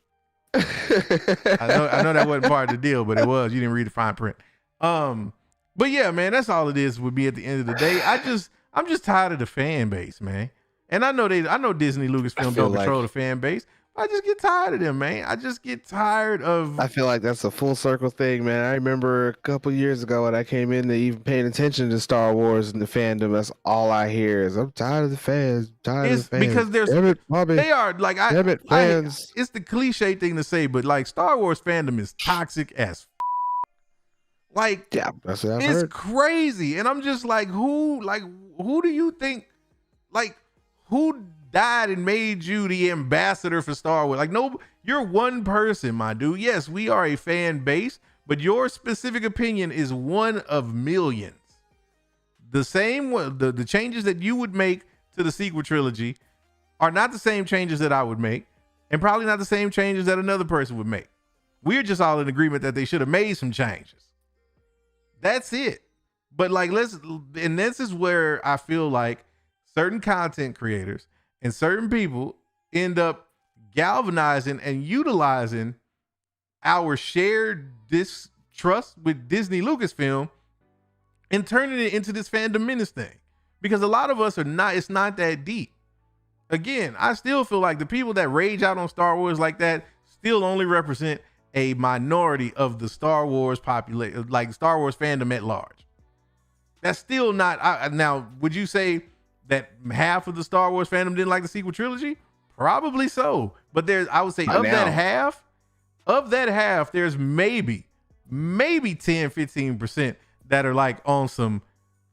I know that wasn't part of the deal, but it was. You didn't read the fine print. But yeah, man, that's all it is with me at the end of the day. I'm just tired of the fan base, man. And I know Disney Lucasfilm don't control the fan base, I just get tired of them, man. I just get tired of. I feel like that's a full circle thing, man. I remember a couple years ago when I came in to even paying attention to Star Wars and the fandom. That's all I hear is I'm tired of the fans. Because there's Damn it, Bobby. they are like Damn it, fans. It's the cliche thing to say, but like Star Wars fandom is toxic as. Like Yeah, that's what I've it's heard. crazy, and I'm just like, who do you think, like, who died and made you the ambassador for Star Wars? Like, no, you're one person, my dude. Yes, we are a fan base, but your specific opinion is one of millions. The same, the changes that you would make to the sequel trilogy are not the same changes that I would make, and probably not the same changes that another person would make. We're just all in agreement that they should have made some changes. That's it. But like, and this is where I feel like certain content creators and certain people end up galvanizing and utilizing our shared distrust with Disney Lucasfilm and turning it into this fandom menace thing. Because a lot of us it's not that deep. Again, I still feel like the people that rage out on Star Wars like that still only represent a minority of the Star Wars population, like Star Wars fandom at large. That's still not. Now, would you say that half of the Star Wars fandom didn't like the sequel trilogy? Probably so. But I would say of that half, there's maybe 10-15% that are like on some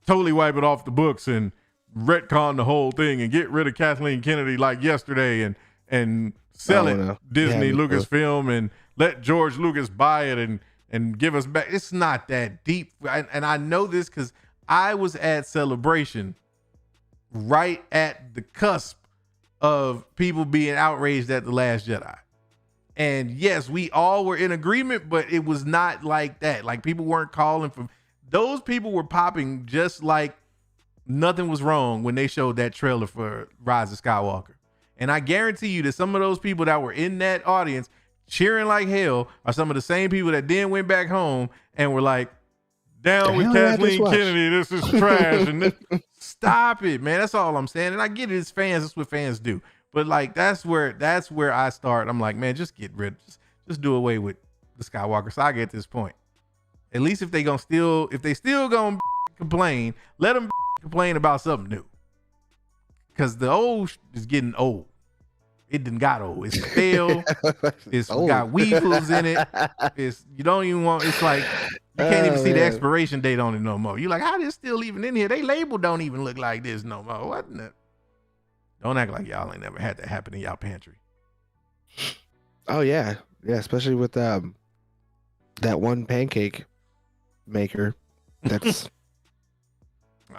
totally wipe it off the books and retcon the whole thing and get rid of Kathleen Kennedy like yesterday and sell it Disney Lucasfilm and let George Lucas buy it and give us back. It's not that deep. And I know this because I was at Celebration right at the cusp of people being outraged at The Last Jedi. And yes, we all were in agreement, but it was not like that. Like, people weren't calling for, those people were popping just like nothing was wrong when they showed that trailer for Rise of Skywalker. And I guarantee you that some of those people that were in that audience cheering like hell are some of the same people that then went back home and were like, down with Kathleen Kennedy, this is trash. And stop it, man. That's all I'm saying. And I get it, it's fans, that's what fans do. But like, that's where I start. I'm like, man, just get rid, just do away with the Skywalker saga at this point. At least if they still gonna complain, let them complain about something new. Because the old is getting old. It done got old. It's stale. It's got weevils in it. You don't even want. It's like you can't even see the expiration date on it no more. You're like, how this still even in here? They label don't even look like this no more. What? Don't act like y'all ain't never had that happen in y'all pantry. Oh yeah, especially with that one pancake maker. That's.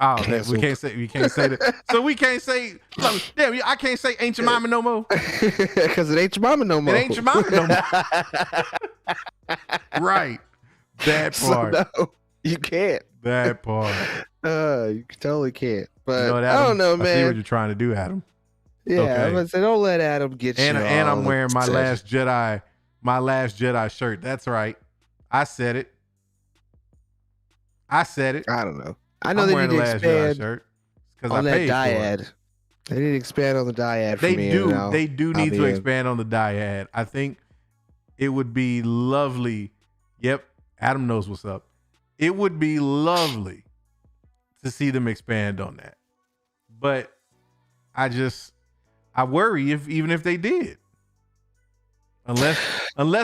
Oh, we can't say that. So we can't say, damn, I can't say ain't your mama no more. Because it ain't your mama no more. It ain't your mama no more. Right. That part. So, no, you can't. That part. You totally can't. But you know what, I don't know, man. I see what you're trying to do, Adam. Yeah, okay. I'm gonna say don't let Adam get you. And I'm wearing my Last Jedi shirt. That's right. I said it. I don't know. I know I'm they need to expand shirt on that dyad. They need to expand on the dyad. They do need to expand on the dyad. I think it would be lovely. Yep, Adam knows what's up. It would be lovely to see them expand on that. But I worry even if they did. Unless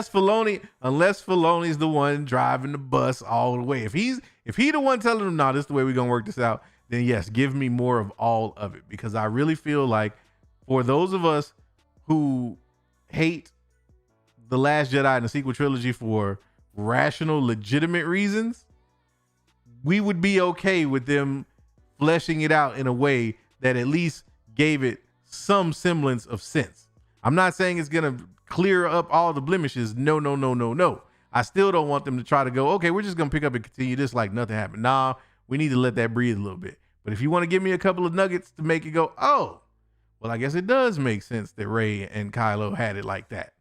Filoni's the one driving the bus all the way. If he the one telling them, no, this is the way we're gonna work this out, then yes, give me more of all of it. Because I really feel like for those of us who hate The Last Jedi and the sequel trilogy for rational, legitimate reasons, we would be okay with them fleshing it out in a way that at least gave it some semblance of sense. I'm not saying it's gonna clear up all the blemishes. No. I still don't want them to try to go, okay, we're just going to pick up and continue this like nothing happened. Nah, we need to let that breathe a little bit. But if you want to give me a couple of nuggets to make it go, oh, well, I guess it does make sense that Rey and Kylo had it like that.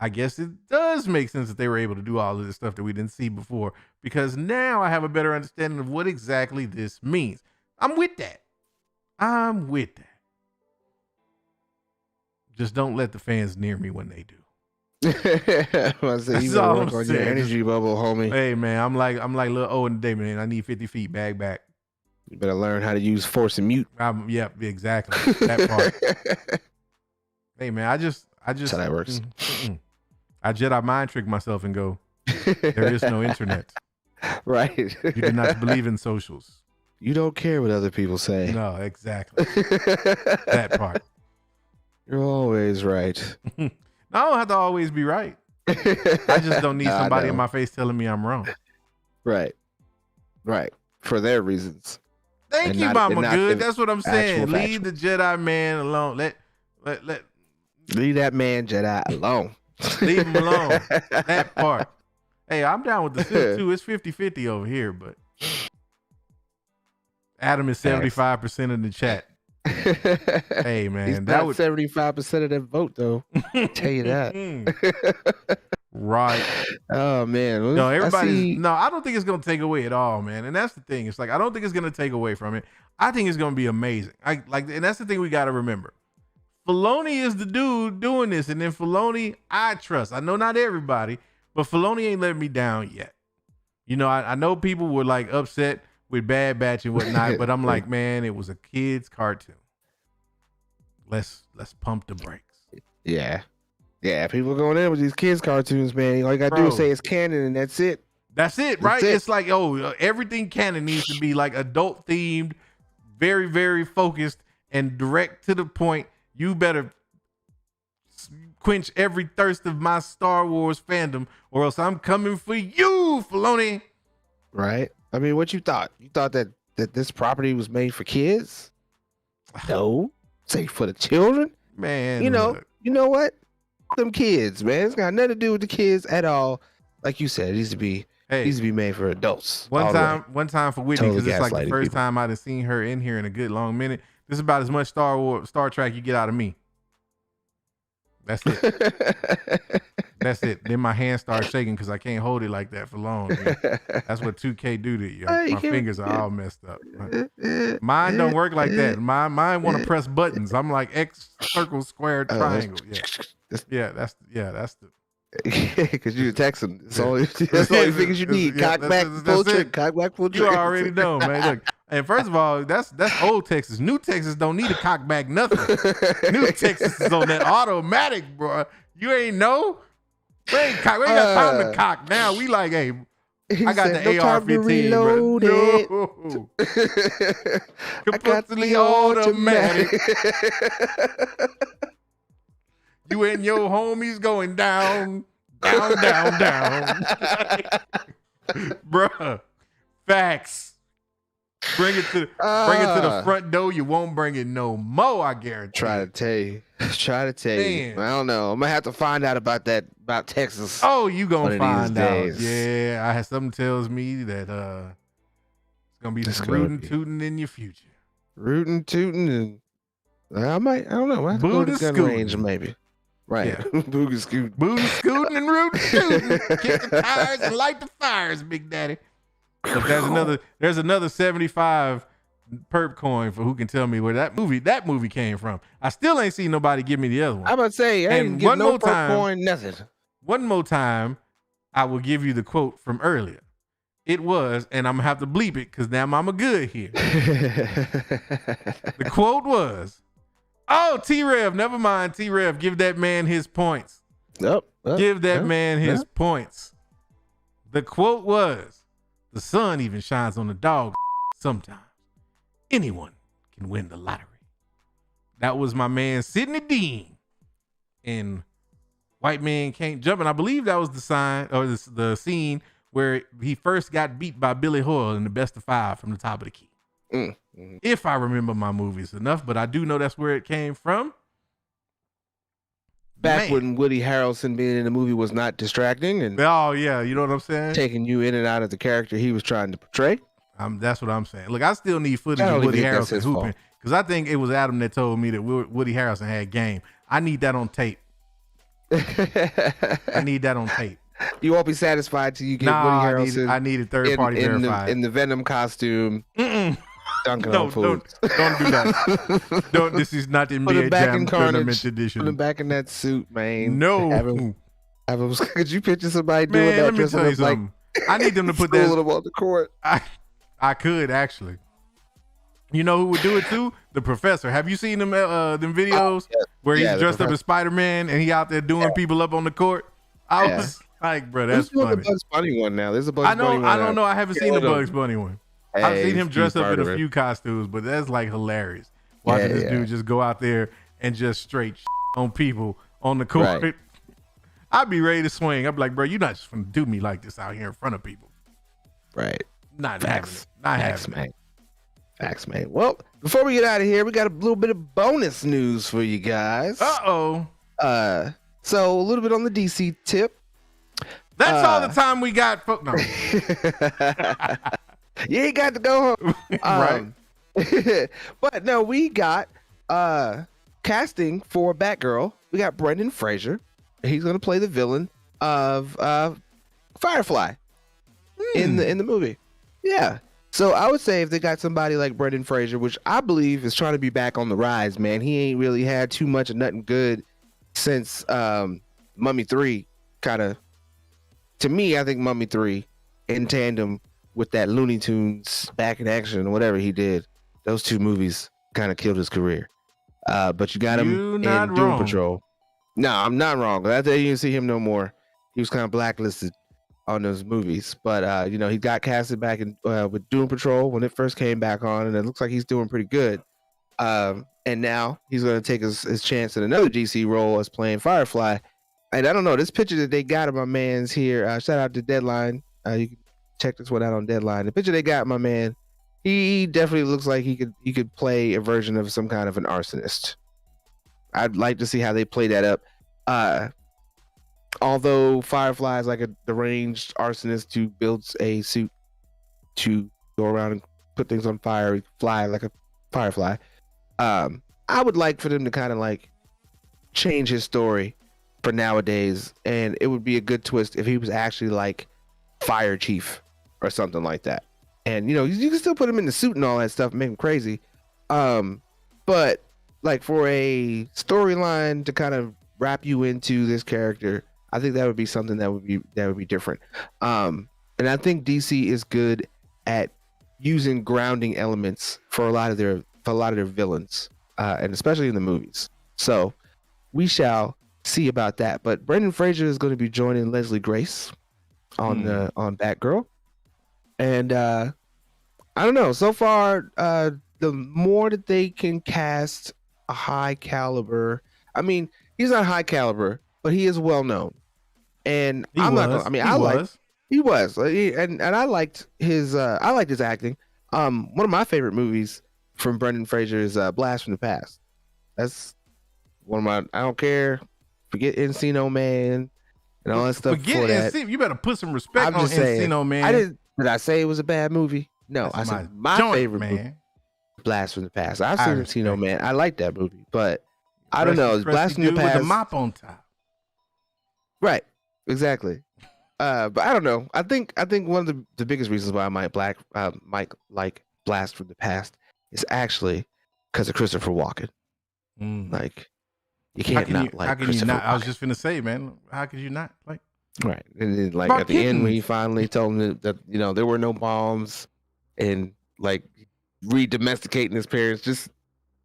I guess it does make sense that they were able to do all of this stuff that we didn't see before, because now I have a better understanding of what exactly this means. I'm with that. Just don't let the fans near me when they do. That's all I'm saying. Your energy bubble, homie. Hey man, I'm like little Owen today, man. I need 50 feet, bag back. You better learn how to use force and mute. Yep, exactly. That part. Hey man, I just That's how that works. I Jedi mind trick myself and go, there is no internet. Right. You do not believe in socials. You don't care what other people say. No, exactly. That part. You're always right. I don't have to always be right. I just don't need somebody in my face telling me I'm wrong. Right. Right. For their reasons. Thank you, Mama Good. That's what I'm saying. Leave the Jedi man alone. Leave that man Jedi alone. Leave him alone. That part. Hey, I'm down with the suit too. It's 50-50 over here, but Adam is 75% in the chat. Hey man, he's not 75% of that vote though. I'll tell you that. Right. Oh man. No, I don't think it's gonna take away at all, man. And that's the thing. It's like I don't think it's gonna take away from it. I think it's gonna be amazing. And that's the thing we gotta remember. Filoni is the dude doing this, and then Filoni, I trust. I know not everybody, but Filoni ain't letting me down yet. You know, I know people were like upset with Bad Batch and whatnot, but I'm like, man, it was a kid's cartoon. Let's pump the brakes. Yeah. Yeah, people going in with these kids cartoons, man. All you gotta do is say it's canon and that's it. That's it, right? It's like, everything canon needs to be like adult themed, very, very focused and direct to the point. You better quench every thirst of my Star Wars fandom or else I'm coming for you, Filoni. Right. I mean, what you thought? You thought that this property was made for kids? No. Say for the children? Man. You know what? Them kids, man. It's got nothing to do with the kids at all. Like you said, it needs to be made for adults. One time for Whitney, because it's like the first time I'd have seen her in here in a good long minute. This is about as much Star Trek you get out of me. That's it. That's it. Then my hand starts shaking because I can't hold it like that for long. That's what 2K do to you. My fingers are all messed up. Mine don't work like that. Mine want to press buttons. I'm like X, circle, square, triangle. Yeah. That's the. Because you text them. That's all you fingers you need. Cock back, full trick. Cock back, full trick. You already know, man. Look, and first of all, that's old Texas. New Texas don't need a cock back nothing. New Texas is on that automatic, bro. You ain't know. We ain't got time to cock now. We like, hey, I got the AR-15. No. Completely automatic. You and your homies going down. Bruh. Facts. Bring it to the front door. You won't bring it no more, I guarantee. Try to tell you. Man. I don't know. I'm gonna have to find out about Texas. Oh, you gonna find out. Yeah, I had something tells me that it's gonna be some rootin' tootin' in your future. Rootin' tootin' and I don't know. I have to go to the gun range maybe. Right. Yeah. Boogie scooting and rootin' tootin'. Kick the tires and light the fires, Big Daddy. But there's another 75 perp coin for who can tell me where that movie came from. I still ain't seen nobody give me the other one. I'm about to say, I ain't get no perp coin, nothing. One more time, I will give you the quote from earlier. It was, and I'm gonna have to bleep it because now Mama Good here. The quote was, "Oh, T-Rev, never mind, T-Rev, give that man his points. Give that man his points." The quote was, "The sun even shines on the dog sometimes. Anyone can win the lottery." That was my man Sidney Dean in White Man Can't Jump. And I believe that was the sign or the scene where he first got beat by Billy Hoyle in the best of 5 from the top of the key. If I remember my movies enough, but I do know that's where it came from. Back when Woody Harrelson being in the movie was not distracting and oh yeah, you know what I'm saying? Taking you in and out of the character he was trying to portray. That's what I'm saying. Look, I still need footage of Woody Harrelson hooping because I think it was Adam that told me that Woody Harrelson had game. I need that on tape. I need that on tape. You won't be satisfied till you get Woody Harrelson. I need a third party verified in the Venom costume. Dunking No, on food. don't do that. Don't. This is not Put NBA him back Jam in Tournament Carnage. edition. Put him back in that suit, man. No. Have him, could you picture somebody doing Man, that? let me tell you something. I need them to put schooling that. him on the court. I could actually. You know who would do it too? The professor. Have you seen them videos where he's dressed up as Spider-Man and he out there doing people up on the court? I was like, bro, that's funny. There's a Bugs Bunny one now. There's a Bugs Bunny one. I don't know. I haven't seen the Bugs Bunny one. Hey, I've seen him dress up in a few costumes, but that's like hilarious. Watching this dude just go out there and just straight on people on the court. Right. I'd be ready to swing. I'd be like, bro, you're not just gonna do me like this out here in front of people. Right. Not having it. Not having it. Facts, man. Well, before we get out of here, we got a little bit of bonus news for you guys. So a little bit on the DC tip. That's all the time we got. No. You ain't got to go home. Right. But no, we got casting for Batgirl. We got Brendan Fraser. He's going to play the villain of Firefly in the movie. Yeah. So I would say if they got somebody like Brendan Fraser, which I believe is trying to be back on the rise, man. He ain't really had too much of nothing good since Mummy 3 kind of. To me, I think Mummy 3 in tandem with that Looney Tunes Back in Action or whatever he did, those two movies kind of killed his career. But you got him in Doom Patrol. No, I'm not wrong. After you didn't see him no more, he was kind of blacklisted on those movies. But he got casted back in with Doom Patrol when it first came back on, and it looks like he's doing pretty good. And now he's going to take his chance in another DC role as playing Firefly. And I don't know, this picture that they got of my man's here, shout out to Deadline. You can check this one out on Deadline. The picture they got, my man, he definitely looks like he could play a version of some kind of an arsonist. I'd like to see how they play that up. Although Firefly is like a deranged arsonist who builds a suit to go around and put things on fire, fly like a firefly. I would like for them to kind of like change his story for nowadays, and it would be a good twist if he was actually like fire chief or something like that. And you can still put him in the suit and all that stuff and make him crazy. But like for a storyline to kind of wrap you into this character, I think that would be something that would be different. And I think DC is good at using grounding elements for a lot of their villains, and especially in the movies. So we shall see about that. But Brendan Fraser is going to be joining Leslie Grace on Batgirl, and I don't know. So far, the more that they can cast a high caliber. I mean, he's not high caliber, but he is well known. And he was, and I liked his acting. One of my favorite movies from Brendan Fraser is Blast from the Past. That's one of my. I don't care. Forget Encino Man and all that stuff. Forget Encino. You better put some respect on Encino Man. Did I say it was a bad movie? No, I said my favorite movie, Blast from the Past. I've seen Encino Man. I like that movie, but I don't know. It's Blast from the Past with the mop on top. Right. Exactly. But I don't know. I think one of the biggest reasons why I might like Blast from the Past is actually because of Christopher Walken. Like, you can't not like. How can you not? I was just finna say, man. How could you not like? Right. And then, like, at the end when he finally told him that there were no bombs, and like re-domesticating his parents, just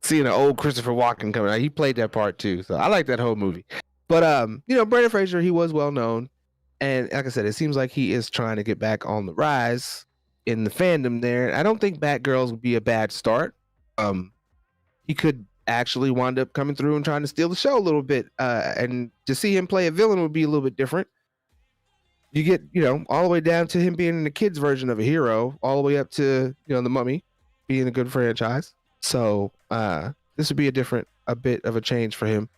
seeing an old Christopher Walken coming out, he played that part too. So I like that whole movie. But Brendan Fraser, he was well known, and like I said, it seems like he is trying to get back on the rise in the fandom there. I don't think Batgirls would be a bad start. He could actually wind up coming through and trying to steal the show a little bit, and to see him play a villain would be a little bit different. You get all the way down to him being in the kids version of a hero, all the way up to the Mummy being a good franchise. So this would be a bit of a change for him,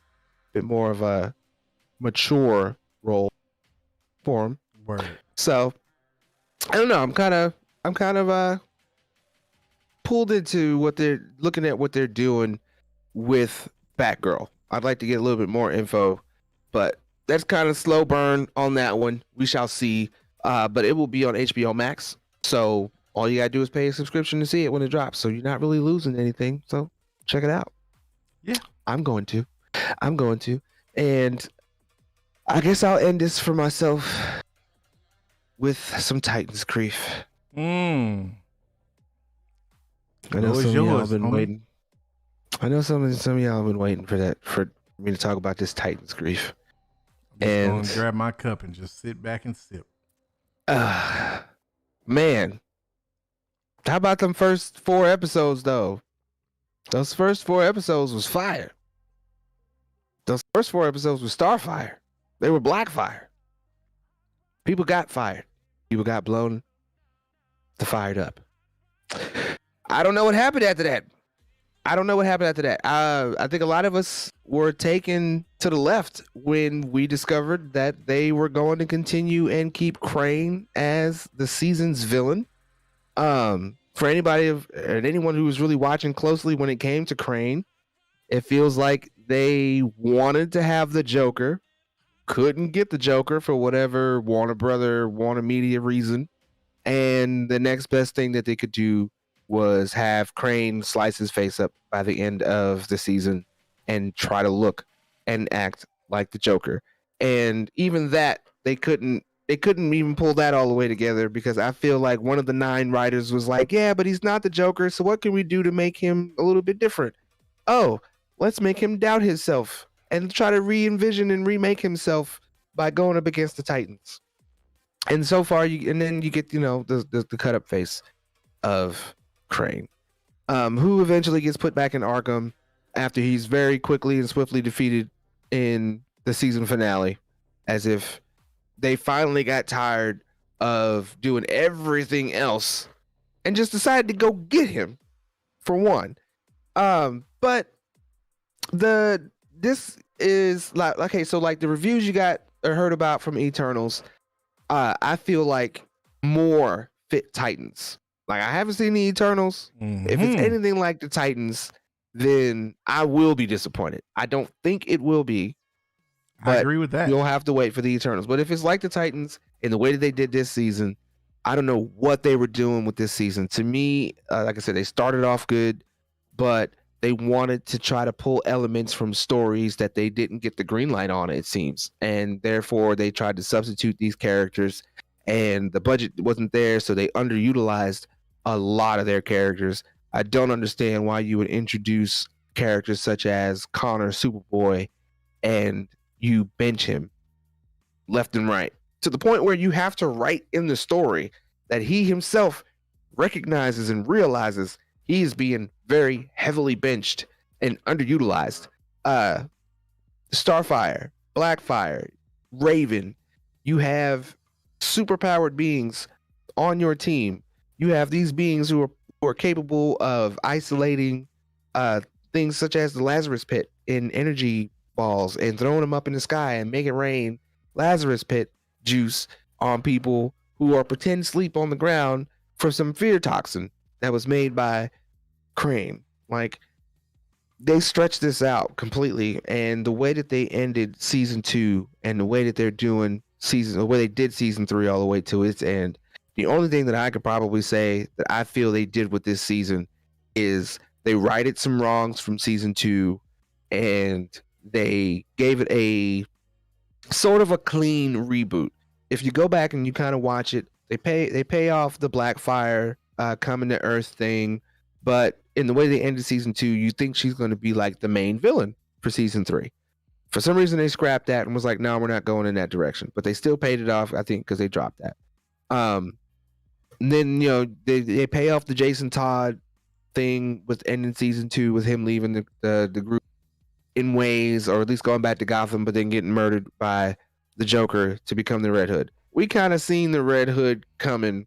a bit more of a mature role for him. Word. So I don't know. I'm kind of pulled into what they're doing with Batgirl. I'd like to get a little bit more info, but that's kind of slow burn on that one. We shall see. But it will be on HBO Max. So All you gotta do is pay a subscription to see it when it drops. So you're not really losing anything. So check it out. Yeah. I'm going to. And I guess I'll end this for myself with some Titans grief. I know some of y'all have been waiting. I know some of y'all have been waiting for me to talk about this Titans grief. I'm going to grab my cup and just sit back and sip. Man, how about them first 4 episodes though? Those first 4 episodes was fire. Those first 4 episodes was Starfire. They were Blackfire. People got fired. People got blown to fired up. I don't know what happened after that. I think a lot of us were taken to the left when we discovered that they were going to continue and keep Crane as the season's villain. For anybody and anyone who was really watching closely when it came to Crane, it feels like they wanted to have the Joker, couldn't get the Joker for whatever Warner Media reason, and the next best thing that they could do was have Crane slice his face up by the end of the season and try to look and act like the Joker. And even that, they couldn't even pull that all the way together, because I feel like one of the 9 writers was like, yeah, but he's not the Joker, so what can we do to make him a little bit different? Oh, let's make him doubt himself and try to re-envision and remake himself by going up against the Titans. And so far, then you get, the cut up face of Crane, who eventually gets put back in Arkham after he's very quickly and swiftly defeated in the season finale, as if they finally got tired of doing everything else and just decided to go get him for one. But this is like, okay, so like the reviews you got or heard about from Eternals, I feel like more fit Titans. Like, I haven't seen the Eternals. Mm-hmm. If it's anything like the Titans, then I will be disappointed. I don't think it will be. I agree with that. You'll have to wait for the Eternals. But if it's like the Titans in the way that they did this season, I don't know what they were doing with this season. To me, like I said, they started off good, but they wanted to try to pull elements from stories that they didn't get the green light on, it seems. And therefore, they tried to substitute these characters, and the budget wasn't there, so they underutilized a lot of their characters. I don't understand why you would introduce characters such as Connor, Superboy, and you bench him left and right, to the point where you have to write in the story that he himself recognizes and realizes he is being very heavily benched and underutilized. Starfire, Blackfire, Raven, you have superpowered beings on your team. You have these beings who are capable of isolating things such as the Lazarus Pit in energy balls and throwing them up in the sky and make it rain Lazarus Pit juice on people who are pretend sleep on the ground for some fear toxin that was made by Crane. Like, they stretched this out completely, and the way that they ended season 2 and the way that they're doing the way they did season 3 all the way to its end, the only thing that I could probably say that I feel they did with this season is they righted some wrongs from season 2, and they gave it a sort of a clean reboot. If you go back and you kind of watch it, they pay off the Blackfire coming to Earth thing, but in the way they ended season 2, you think she's going to be like the main villain for season 3. For some reason, they scrapped that and was like, no, we're not going in that direction. But they still paid it off, I think, because they dropped that. And then, they pay off the Jason Todd thing with ending season 2 with him leaving the group in ways, or at least going back to Gotham, but then getting murdered by the Joker to become the Red Hood. We kind of seen the Red Hood coming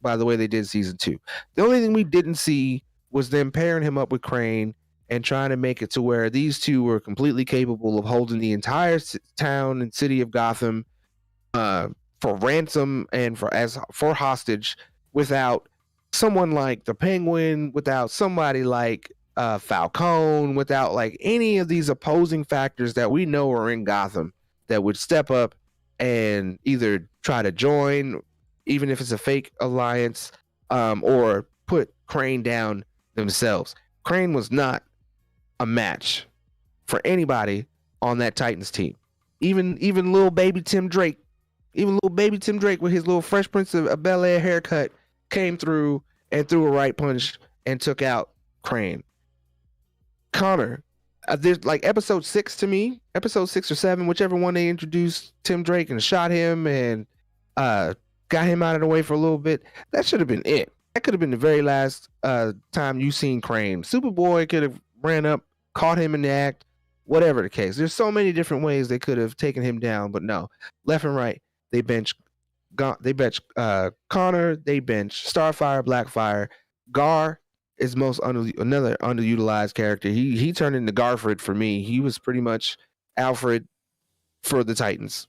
by the way they did season 2. The only thing we didn't see was them pairing him up with Crane and trying to make it to where these two were completely capable of holding the entire town and city of Gotham for ransom and for hostage, without someone like the Penguin, without somebody like Falcone, without like any of these opposing factors that we know are in Gotham that would step up and either try to join, even if it's a fake alliance, or put Crane down themselves. Crane was not a match for anybody on that Titans team. Even little baby Tim Drake, with his little Fresh Prince of Bel-Air haircut came through and threw a right punch and took out Crane. Connor, there's like episode 6 or 7, whichever one, they introduced Tim Drake and shot him and got him out of the way for a little bit. That should have been it. That could have been the very last time you seen Crane. Superboy could have ran up, caught him in the act, whatever the case. There's so many different ways they could have taken him down, but no. Left and right, they bench Connor, they bench Starfire, Blackfire. Gar is another underutilized character. He turned into Garfred for me. He was pretty much Alfred for the Titans.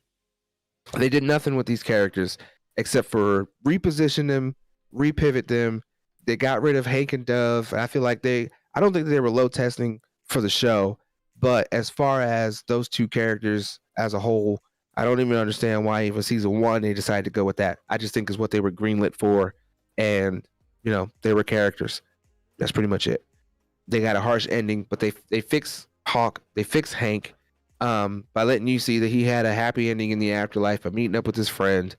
They did nothing with these characters except for reposition them, repivot them. They got rid of Hank and Dove. I feel like I don't think they were low testing for the show, but as far as those two characters as a whole, I don't even understand why even season 1 they decided to go with that. I just think it's what they were greenlit for, and they were characters. That's pretty much it. They got a harsh ending, but they fix Hawk, they fix Hank by letting you see that he had a happy ending in the afterlife by meeting up with his friend.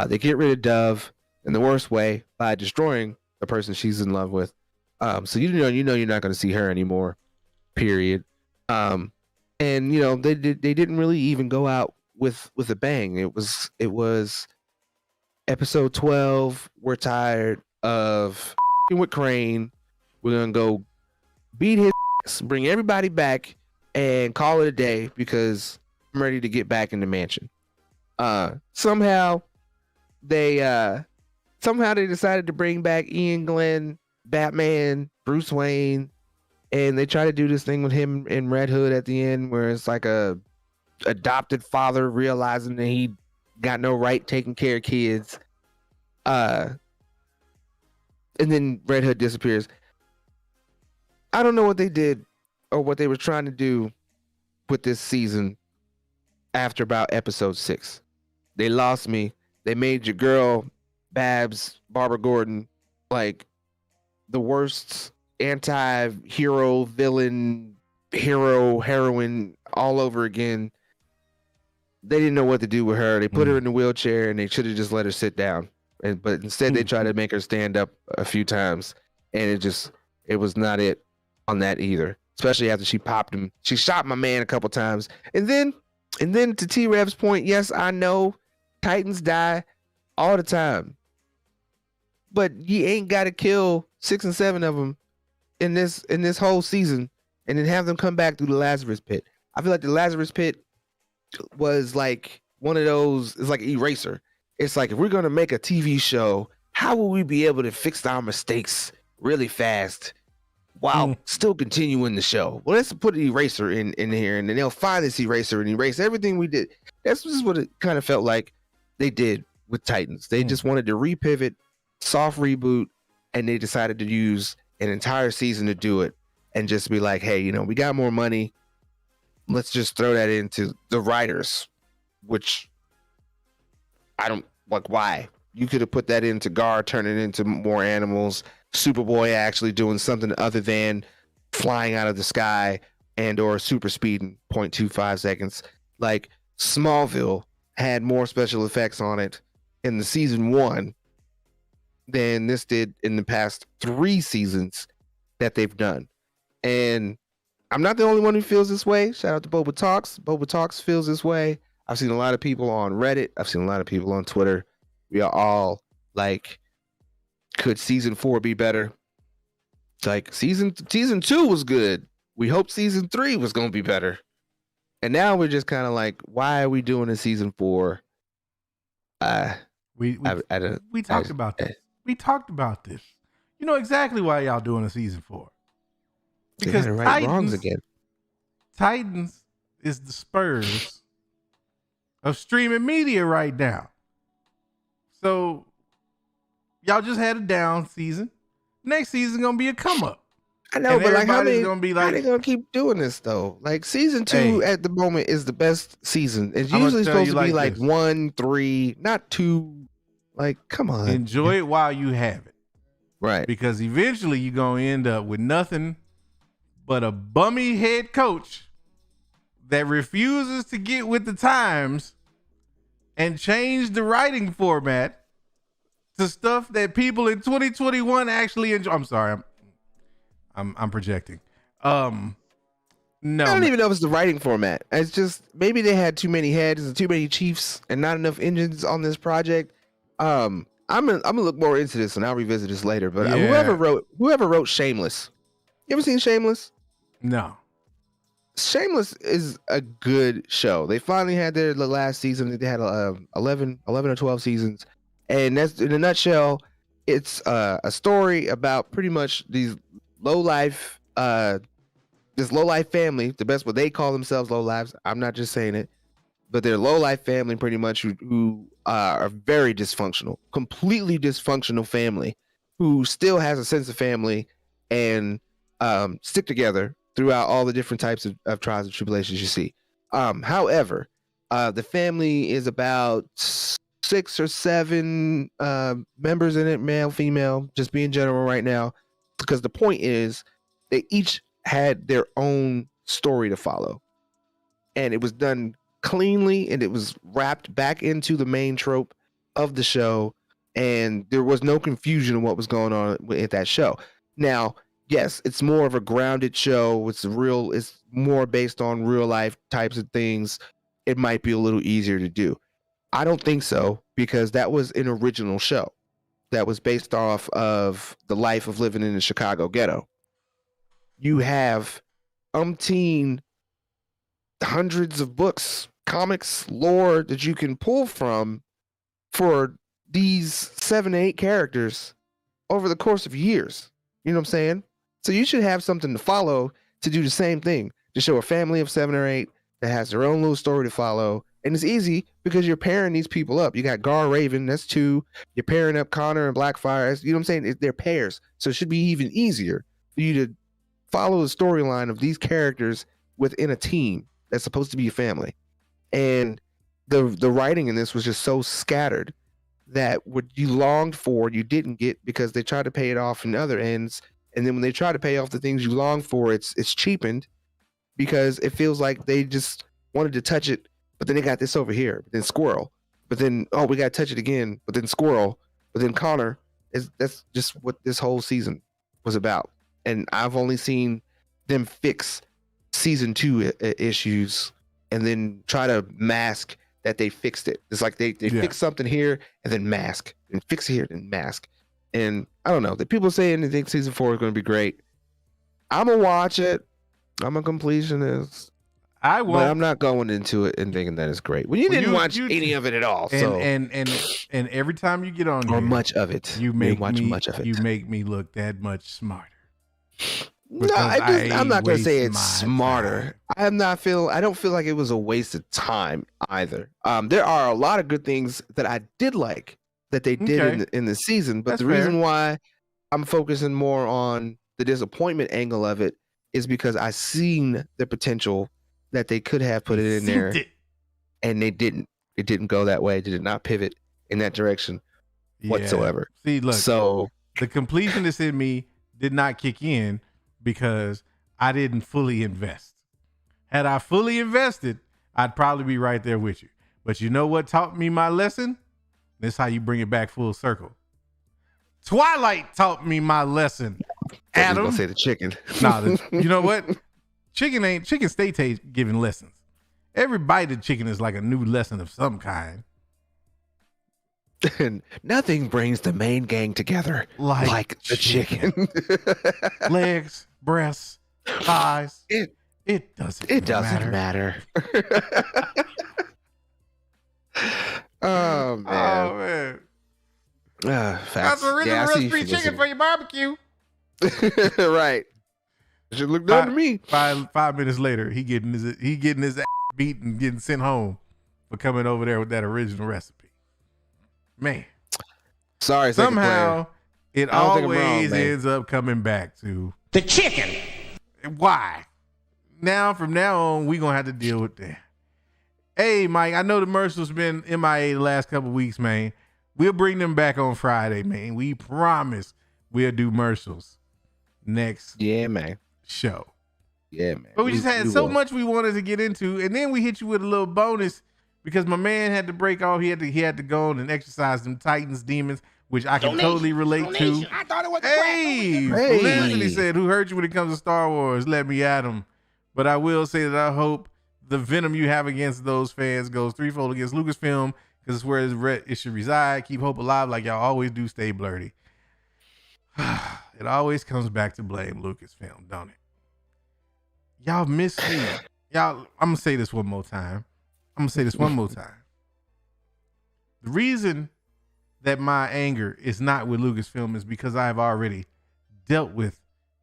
They get rid of Dove in the worst way by destroying the person she's in love with. So you're not going to see her anymore. Period. And they didn't really even go out with a bang. It was episode 12. We're tired of with Crane. We're gonna go beat his ass, bring everybody back, and call it a day because I'm ready to get back in the mansion. Somehow they decided to bring back Ian Glenn, Batman, Bruce Wayne, and they try to do this thing with him in Red Hood at the end where it's like a adopted father realizing that he got no right taking care of kids. And then Red Hood disappears. I don't know what they did or what they were trying to do with this season after about episode 6. They lost me. They made your girl, Babs, Barbara Gordon, like the worst anti-hero, villain, hero, heroine all over again. They didn't know what to do with her. They put her in the wheelchair and they should have just let her sit down. But instead they tried to make her stand up a few times, and it was not it on that either. Especially after she popped him. She shot my man a couple times. And then to T-Rev's point, yes, I know Titans die all the time. But you ain't got to kill 6 and 7 of them in this whole season and then have them come back through the Lazarus Pit. I feel like the Lazarus Pit was like one of those, it's like Eraser. It's like, if we're going to make a TV show, how will we be able to fix our mistakes really fast while still continuing the show? Well, let's put an eraser in here, and then they'll find this eraser and erase everything we did. That's just what it kind of felt like they did with Titans. They just wanted to repivot, soft reboot, and they decided to use an entire season to do it and just be like, hey, we got more money. Let's just throw that into the writers, which I don't like. Why? You could have put that into Gar, turn it into more animals. Superboy actually doing something other than flying out of the sky and or super speed in 0.25 seconds. Like Smallville had more special effects on it in the season 1 than this did in the past 3 seasons that they've done. And I'm not the only one who feels this way. Shout out to Boba Talks. Boba Talks feels this way. I've seen a lot of people on Reddit. I've seen a lot of people on Twitter. We are all like, could season 4 be better? It's like season 2 was good. We hoped season 3 was going to be better. And now we're just kind of like, why are we doing a season 4? We talked about this. We talked about this. You know exactly why y'all doing a season 4. Because Titans is the Spurs of streaming media right now. So y'all just had a down season. Next season gonna be a come up. I know, but like, how they gonna keep doing this though? Like season 2 at the moment is the best season. It's usually supposed to be like 1, 3, not 2. Like, come on. Enjoy it while you have it. Right. Because eventually you're going to end up with nothing but a bummy head coach that refuses to get with the times and change the writing format to stuff that people in 2021 actually enjoy. I'm sorry. I'm projecting. No, I don't even know if it's the writing format. It's just maybe they had too many heads and too many chiefs and not enough engines on this project. I'm gonna look more into this and I'll revisit this later. But whoever wrote Shameless, you ever seen Shameless? No. Shameless is a good show. They finally had the last season. They had 11 or 12 seasons, and that's in a nutshell. It's a story about pretty much these low life. This low life family, the best what they call themselves low lives. I'm not just saying it, but they're low life family pretty much who are very dysfunctional, completely dysfunctional family who still has a sense of family and stick together throughout all the different types of trials and tribulations you see. However, the family is about 6 or 7 members in it, male, female, just being general right now, because the point is they each had their own story to follow, and it was done cleanly and it was wrapped back into the main trope of the show, and there was no confusion in what was going on with that show. Now, yes, it's more of a grounded show. It's more based on real life types of things. It might be a little easier to do. I don't think so, because that was an original show that was based off of the life of living in the Chicago ghetto. You have umpteen hundreds of books, comics, lore that you can pull from for these 7 to 8 characters over the course of years. You know what I'm saying? So you should have something to follow to do the same thing, to show a family of 7 or 8 that has their own little story to follow. And it's easy because you're pairing these people up. You got Gar Raven, that's 2. You're pairing up Connor and Blackfire. You know what I'm saying? They're pairs. So it should be even easier for you to follow the storyline of these characters within a team that's supposed to be a family. And the writing in this was just so scattered that what you longed for, you didn't get, because they tried to pay it off in other ends. And then when they try to pay off the things you long for, it's cheapened, because it feels like they just wanted to touch it, but then they got this over here, but then squirrel, but then, oh, we got to touch it again, but then squirrel, but then Connor. That's just what this whole season was about. And I've only seen them fix season 2 issues and then try to mask that they fixed it. It's like they fix something here and then mask, and fix it here and mask. And I don't know. The people saying they think season 4 is going to be great. I'm gonna watch it. I'm a completionist. I won't. But I'm not going into it and thinking that it's great. Well, you didn't watch any of it at all. And every time you get on or here, much of it, you make much of it. You make me look that much smarter. No, I'm not gonna say it's smarter. I don't feel like it was a waste of time either. There are a lot of good things that I did like that they did in the season, but the reason why I'm focusing more on the disappointment angle of it is because I seen the potential that they could have put it in there, and they didn't. It didn't go that way. They did not pivot in that direction whatsoever. See, look, so the completionist in me did not kick in because I didn't fully invest. Had I fully invested, I'd probably be right there with you. But you know what taught me my lesson? This is how you bring it back full circle. Twilight taught me my lesson. Adam, gonna say the chicken. Nah, you know what? Chicken stay giving lessons. Every bite of chicken is like a new lesson of some kind. And nothing brings the main gang together like the chicken. Legs, breasts, thighs. It doesn't matter. Oh man. That's a original recipe chicken for your barbecue. Right. It should look done to me. 5 minutes later, he getting his ass beat and getting sent home for coming over there with that original recipe. Man, sorry. Somehow it always ends up coming back to the chicken. Why? From now on, we gonna have to deal with that. Hey, Mike, I know the Mercil's been MIA the last couple of weeks, man. We'll bring them back on Friday, man. We promise. we'll do Marshall's next show. Yeah, man. But we just had so much we wanted to get into, and then we hit you with a little bonus because my man had to break off. He had to go on and exercise them Titans demons, which I can totally relate to. I thought it was Hey, Felicity said, "Who hurt you when it comes to Star Wars? Let me at him." But I will say that I hope the venom you have against those fans goes threefold against Lucasfilm, because it's where it should reside. Keep hope alive like y'all always do. Stay blurty. It always comes back to blame Lucasfilm, don't it? Y'all miss me. Y'all, I'm going to say this one more time. The reason that my anger is not with Lucasfilm is because I've already dealt with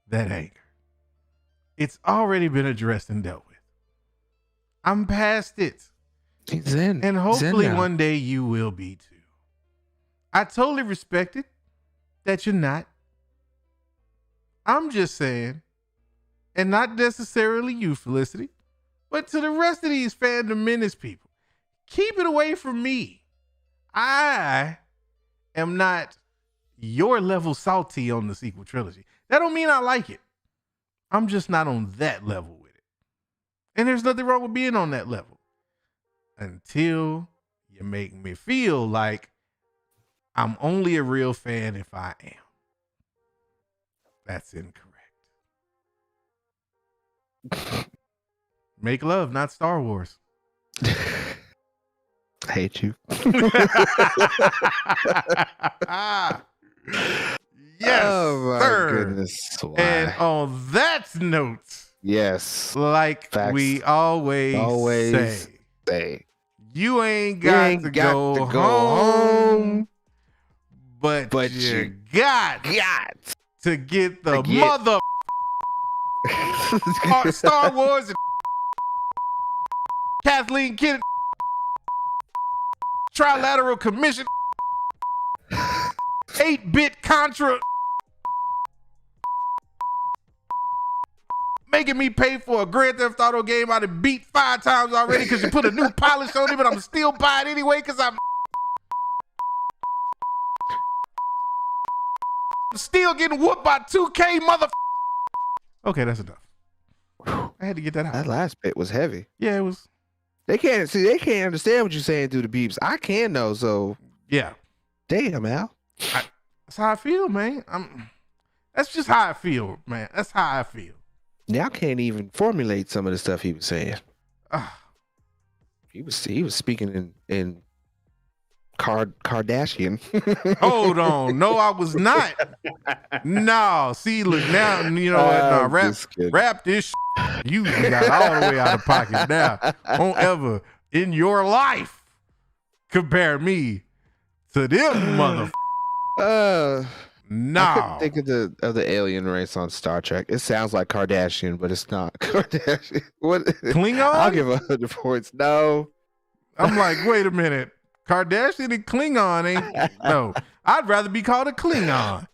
that anger. It's already been addressed and dealt with. I'm past it. Zen. And hopefully one day you will be too. I totally respect it that you're not. I'm just saying, and not necessarily you, Felicity, but to the rest of these fandom menace people, keep it away from me. I am not your level salty on the sequel trilogy. That don't mean I like it. I'm just not on that level with it. And there's nothing wrong with being on that level until you make me feel like I'm only a real fan if I am. That's incorrect. Make love, not Star Wars. I hate you. Yes, oh my sir. goodness. Why? And on that note, yes, like facts. We always say, you ain't got to go home, but you got to get the mother Star Wars and Kathleen Kennedy Trilateral Commission 8-bit Contra making me pay for a Grand Theft Auto game I done beat 5 times already because you put a new polish on it, but I'm still buying it anyway because I'm still getting whooped by 2K mother. Okay, that's enough. I had to get that out. That last bit was heavy. Yeah, it was. They can't understand what you're saying through the beeps. I can though, so yeah. Damn, Al. That's how I feel, man. That's just how I feel, man. That's how I feel. Now I can't even formulate some of the stuff he was saying. He was speaking in Kardashian. Hold on. No, I was not. No. See, look, now, you know what? No, rap this shit. You got all the way out of pocket now. Don't ever in your life compare me to them mother. No. I couldn't think of the alien race on Star Trek. It sounds like Kardashian, but it's not Kardashian. What? Klingon? I'll give 100 points. No. I'm like, wait a minute. Kardashian and Klingon ain't. No. I'd rather be called a Klingon.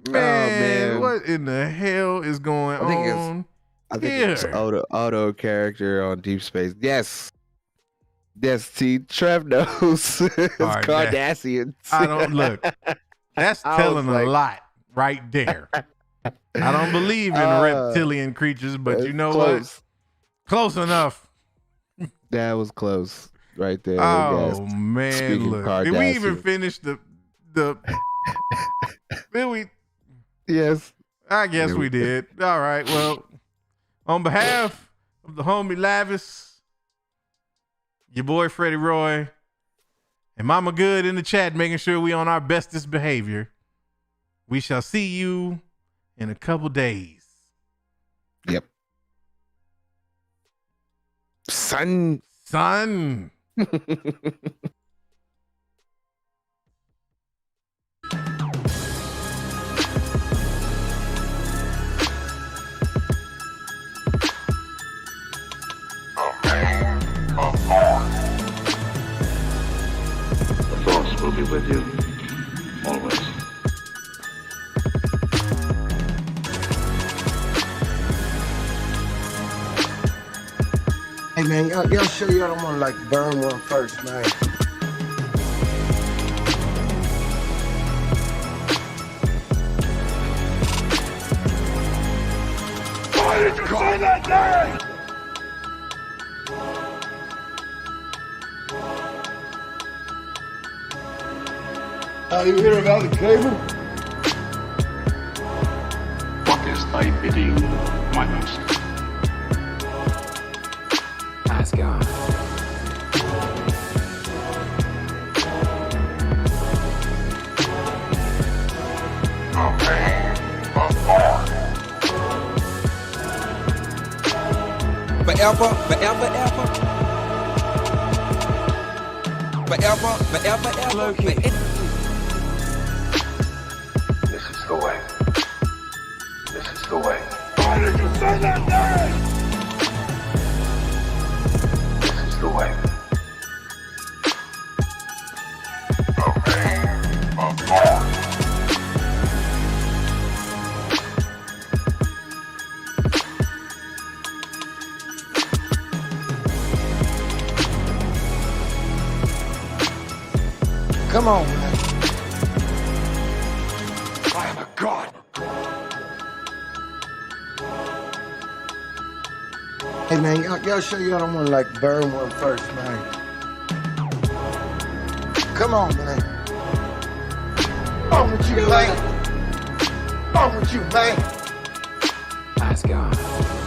Man, what in the hell is going on? I think it's auto character on Deep Space. Yes. See, Trev knows. It's Kardashians. I don't look. That's telling a lot right there. I don't believe in reptilian creatures, but you know what? Close enough. That was close right there. Oh man, look. Did we even finish the Did we? Yes. I guess we did. All right. Well, on behalf of the homie Lavis, your boy Freddie Roy, and Mama Good in the chat, making sure we on our bestest behavior. We shall see you in a couple days. Yep. Son. The Force will be with you always. Hey man, y'all sure y'all don't want to like burn one first, man? Why did you say that name? You hear about the cable? What is thy bidding, my master? Ask God. Forever, forever, ever. Forever, forever, ever. This is the way. This is the way. Why did you say that name? This is the way. Come on, man. I am a god. Hey, man, y'all sure y'all don't want to, like, burn one first, man? Come on, man. On with you, man. On with you, man. Ask God.